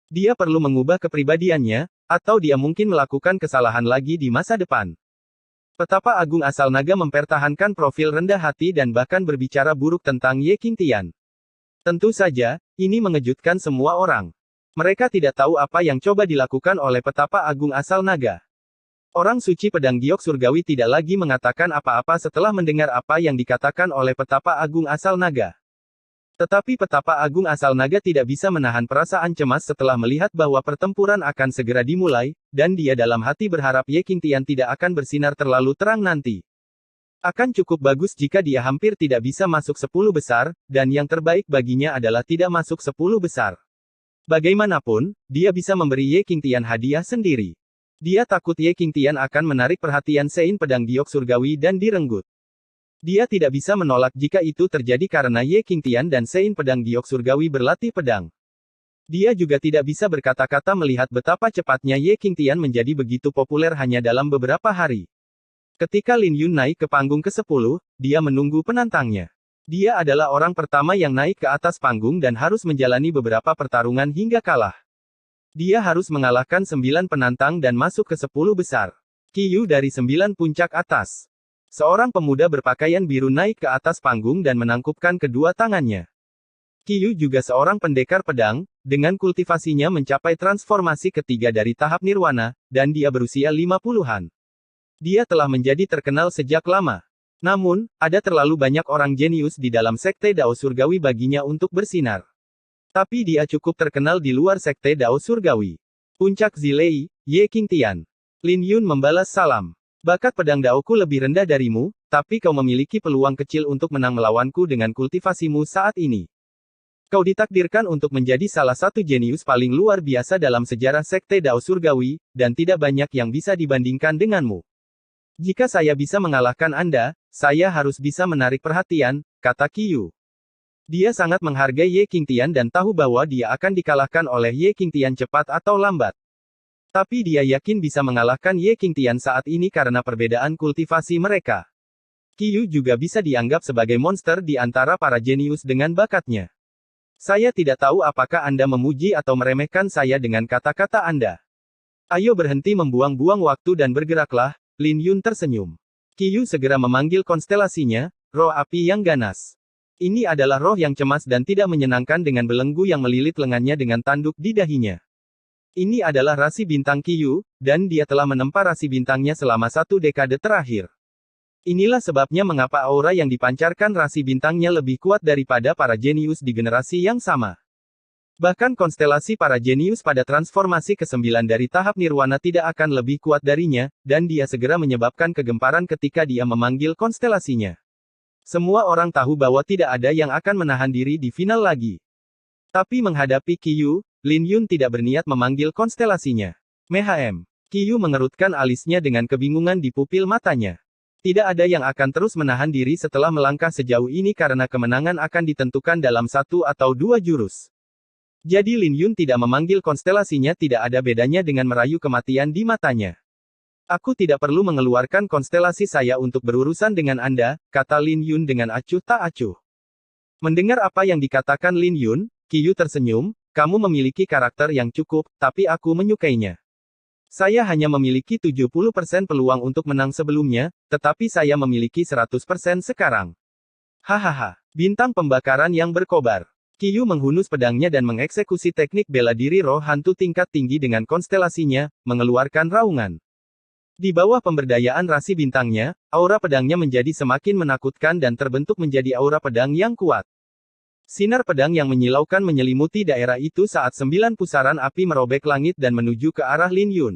Dia perlu mengubah kepribadiannya, atau dia mungkin melakukan kesalahan lagi di masa depan. Petapa Agung asal naga mempertahankan profil rendah hati dan bahkan berbicara buruk tentang Ye Qingtian. Tentu saja, ini mengejutkan semua orang. Mereka tidak tahu apa yang coba dilakukan oleh petapa Agung asal naga. Orang suci pedang giok surgawi tidak lagi mengatakan apa-apa setelah mendengar apa yang dikatakan oleh petapa Agung asal naga. Tetapi petapa Agung asal naga tidak bisa menahan perasaan cemas setelah melihat bahwa pertempuran akan segera dimulai, dan dia dalam hati berharap Ye Qingtian tidak akan bersinar terlalu terang nanti. Akan cukup bagus jika dia hampir tidak bisa masuk 10 besar, dan yang terbaik baginya adalah tidak masuk 10 besar. Bagaimanapun, dia bisa memberi Ye Qingtian hadiah sendiri. Dia takut Ye Qingtian akan menarik perhatian Sein pedang giok surgawi dan direnggut. Dia tidak bisa menolak jika itu terjadi karena Ye Qingtian dan Sein pedang giok surgawi berlatih pedang. Dia juga tidak bisa berkata-kata melihat betapa cepatnya Ye Qingtian menjadi begitu populer hanya dalam beberapa hari. Ketika Lin Yun naik ke panggung ke-10, dia menunggu penantangnya. Dia adalah orang pertama yang naik ke atas panggung dan harus menjalani beberapa pertarungan hingga kalah. Dia harus mengalahkan 9 penantang dan masuk ke 10 besar. Qiyu dari 9 puncak atas. Seorang pemuda berpakaian biru naik ke atas panggung dan menangkupkan kedua tangannya. Qiyu juga seorang pendekar pedang, dengan kultivasinya mencapai transformasi ketiga dari tahap nirwana, dan dia berusia 50-an. Dia telah menjadi terkenal sejak lama. Namun, ada terlalu banyak orang jenius di dalam sekte Dao Surgawi baginya untuk bersinar. Tapi dia cukup terkenal di luar sekte Dao Surgawi. Puncak Zilei, Ye Qingtian. Lin Yun membalas salam. Bakat pedang Daoku lebih rendah darimu, tapi kau memiliki peluang kecil untuk menang melawanku dengan kultivasimu saat ini. Kau ditakdirkan untuk menjadi salah satu jenius paling luar biasa dalam sejarah sekte Dao Surgawi, dan tidak banyak yang bisa dibandingkan denganmu. Jika saya bisa mengalahkan Anda, saya harus bisa menarik perhatian, kata Qiyu. Dia sangat menghargai Ye Qingtian dan tahu bahwa dia akan dikalahkan oleh Ye Qingtian cepat atau lambat. Tapi dia yakin bisa mengalahkan Ye Qingtian saat ini karena perbedaan kultivasi mereka. Qiyu juga bisa dianggap sebagai monster di antara para jenius dengan bakatnya. Saya tidak tahu apakah Anda memuji atau meremehkan saya dengan kata-kata Anda. Ayo berhenti membuang-buang waktu dan bergeraklah, Lin Yun tersenyum. Qiyu segera memanggil konstelasinya, roh api yang ganas. Ini adalah roh yang cemas dan tidak menyenangkan dengan belenggu yang melilit lengannya dengan tanduk di dahinya. Ini adalah rasi bintang Qiyu, dan dia telah menempa rasi bintangnya selama 1 dekade terakhir. Inilah sebabnya mengapa aura yang dipancarkan rasi bintangnya lebih kuat daripada para jenius di generasi yang sama. Bahkan konstelasi para jenius pada transformasi ke-9 dari tahap nirwana tidak akan lebih kuat darinya, dan dia segera menyebabkan kegemparan ketika dia memanggil konstelasinya. Semua orang tahu bahwa tidak ada yang akan menahan diri di final lagi. Tapi menghadapi Qiyu, Lin Yun tidak berniat memanggil konstelasinya. Mehm. Qiyu mengerutkan alisnya dengan kebingungan di pupil matanya. Tidak ada yang akan terus menahan diri setelah melangkah sejauh ini karena kemenangan akan ditentukan dalam 1 atau 2 jurus. Jadi Lin Yun tidak memanggil konstelasinya tidak ada bedanya dengan merayu kematian di matanya. Aku tidak perlu mengeluarkan konstelasi saya untuk berurusan dengan Anda, kata Lin Yun dengan acuh tak acuh. Mendengar apa yang dikatakan Lin Yun, Qiyu tersenyum, kamu memiliki karakter yang cukup, tapi aku menyukainya. Saya hanya memiliki 70% peluang untuk menang sebelumnya, tetapi saya memiliki 100% sekarang. Hahaha, bintang pembakaran yang berkobar. Qiyu menghunus pedangnya dan mengeksekusi teknik bela diri roh hantu tingkat tinggi dengan konstelasinya, mengeluarkan raungan. Di bawah pemberdayaan rasi bintangnya, aura pedangnya menjadi semakin menakutkan dan terbentuk menjadi aura pedang yang kuat. Sinar pedang yang menyilaukan menyelimuti daerah itu saat 9 pusaran api merobek langit dan menuju ke arah Lin Yun.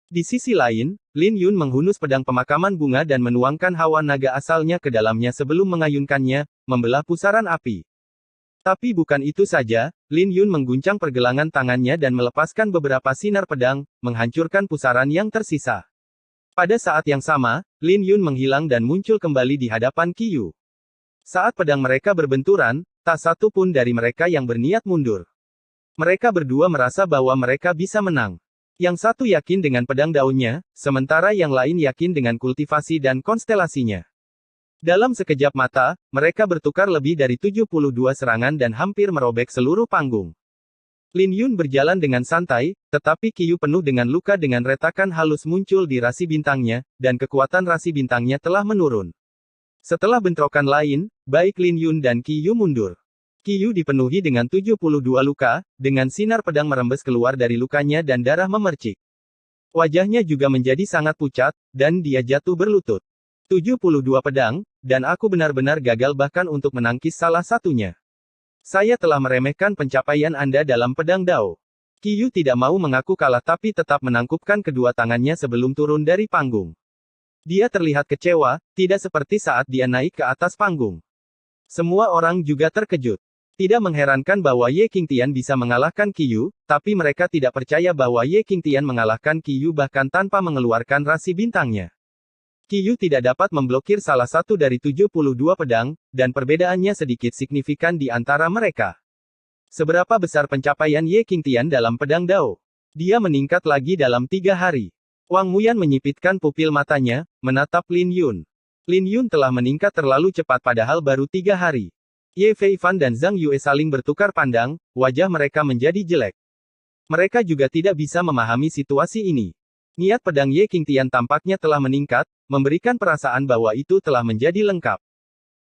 Di sisi lain, Lin Yun menghunus pedang pemakaman bunga dan menuangkan hawa naga asalnya ke dalamnya sebelum mengayunkannya, membelah pusaran api. Tapi bukan itu saja, Lin Yun mengguncang pergelangan tangannya dan melepaskan beberapa sinar pedang, menghancurkan pusaran yang tersisa. Pada saat yang sama, Lin Yun menghilang dan muncul kembali di hadapan Qiyu. Saat pedang mereka berbenturan, tak satu pun dari mereka yang berniat mundur. Mereka berdua merasa bahwa mereka bisa menang. Yang satu yakin dengan pedang daunnya, sementara yang lain yakin dengan kultivasi dan konstelasinya. Dalam sekejap mata, mereka bertukar lebih dari 72 serangan dan hampir merobek seluruh panggung. Lin Yun berjalan dengan santai, tetapi Qiyu penuh dengan luka dengan retakan halus muncul di rasi bintangnya, dan kekuatan rasi bintangnya telah menurun. Setelah bentrokan lain, baik Lin Yun dan Qiyu mundur. Qiyu dipenuhi dengan 72 luka, dengan sinar pedang merembes keluar dari lukanya dan darah memercik. Wajahnya juga menjadi sangat pucat, dan dia jatuh berlutut. 72 pedang, dan aku benar-benar gagal bahkan untuk menangkis salah satunya. Saya telah meremehkan pencapaian Anda dalam pedang Dao. Qiyu tidak mau mengaku kalah tapi tetap menangkupkan kedua tangannya sebelum turun dari panggung. Dia terlihat kecewa, tidak seperti saat dia naik ke atas panggung. Semua orang juga terkejut. Tidak mengherankan bahwa Ye Qingtian bisa mengalahkan Qiyu, tapi mereka tidak percaya bahwa Ye Qingtian mengalahkan Qiyu bahkan tanpa mengeluarkan rasi bintangnya. Qiyu tidak dapat memblokir salah satu dari 72 pedang, dan perbedaannya sedikit signifikan di antara mereka. Seberapa besar pencapaian Ye Qingtian dalam pedang Dao? Dia meningkat lagi dalam 3 hari. Wang Muyan menyipitkan pupil matanya, menatap Lin Yun. Lin Yun telah meningkat terlalu cepat padahal baru 3 hari. Ye Feifan dan Zhang Yue saling bertukar pandang, wajah mereka menjadi jelek. Mereka juga tidak bisa memahami situasi ini. Niat pedang Ye Qingtian tampaknya telah meningkat, memberikan perasaan bahwa itu telah menjadi lengkap.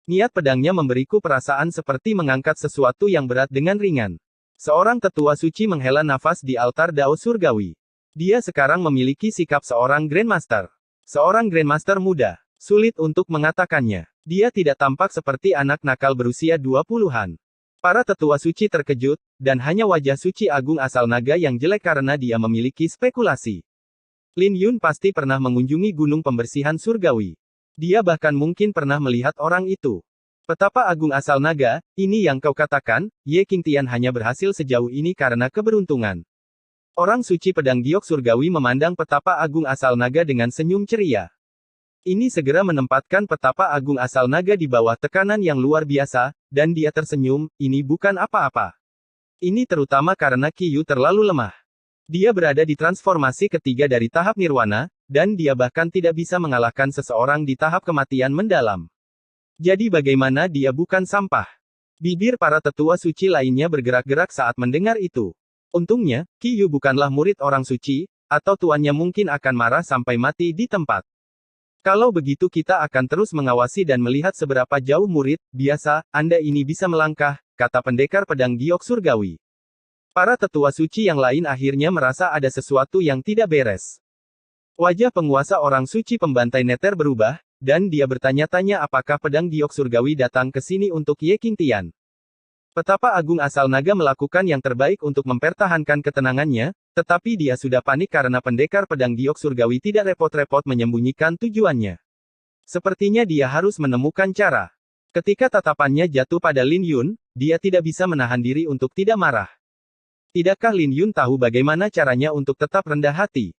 Niat pedangnya memberiku perasaan seperti mengangkat sesuatu yang berat dengan ringan. Seorang tetua suci menghela nafas di altar Dao Surgawi. Dia sekarang memiliki sikap seorang Grandmaster. Seorang Grandmaster muda. Sulit untuk mengatakannya. Dia tidak tampak seperti anak nakal berusia 20-an. Para tetua suci terkejut, dan hanya wajah suci agung asal naga yang jelek karena dia memiliki spekulasi. Lin Yun pasti pernah mengunjungi gunung pembersihan surgawi. Dia bahkan mungkin pernah melihat orang itu. Petapa agung asal naga, ini yang kau katakan, Ye Qingtian hanya berhasil sejauh ini karena keberuntungan. Orang suci pedang giok surgawi memandang petapa agung asal naga dengan senyum ceria. Ini segera menempatkan petapa agung asal naga di bawah tekanan yang luar biasa, dan dia tersenyum, ini bukan apa-apa. Ini terutama karena Qiyu terlalu lemah. Dia berada di transformasi ketiga dari tahap nirwana, dan dia bahkan tidak bisa mengalahkan seseorang di tahap kematian mendalam. Jadi bagaimana dia bukan sampah? Bibir para tetua suci lainnya bergerak-gerak saat mendengar itu. Untungnya, Qiyu bukanlah murid orang suci, atau tuannya mungkin akan marah sampai mati di tempat. Kalau begitu kita akan terus mengawasi dan melihat seberapa jauh murid, biasa, Anda ini bisa melangkah, kata pendekar pedang giok surgawi. Para tetua suci yang lain akhirnya merasa ada sesuatu yang tidak beres. Wajah penguasa orang suci pembantai neter berubah, dan dia bertanya-tanya apakah pedang giok surgawi datang ke sini untuk Ye Qingtian. Petapa agung asal naga melakukan yang terbaik untuk mempertahankan ketenangannya, tetapi dia sudah panik karena pendekar pedang giok surgawi tidak repot-repot menyembunyikan tujuannya. Sepertinya dia harus menemukan cara. Ketika tatapannya jatuh pada Lin Yun, dia tidak bisa menahan diri untuk tidak marah. Tidakkah Lin Yun tahu bagaimana caranya untuk tetap rendah hati?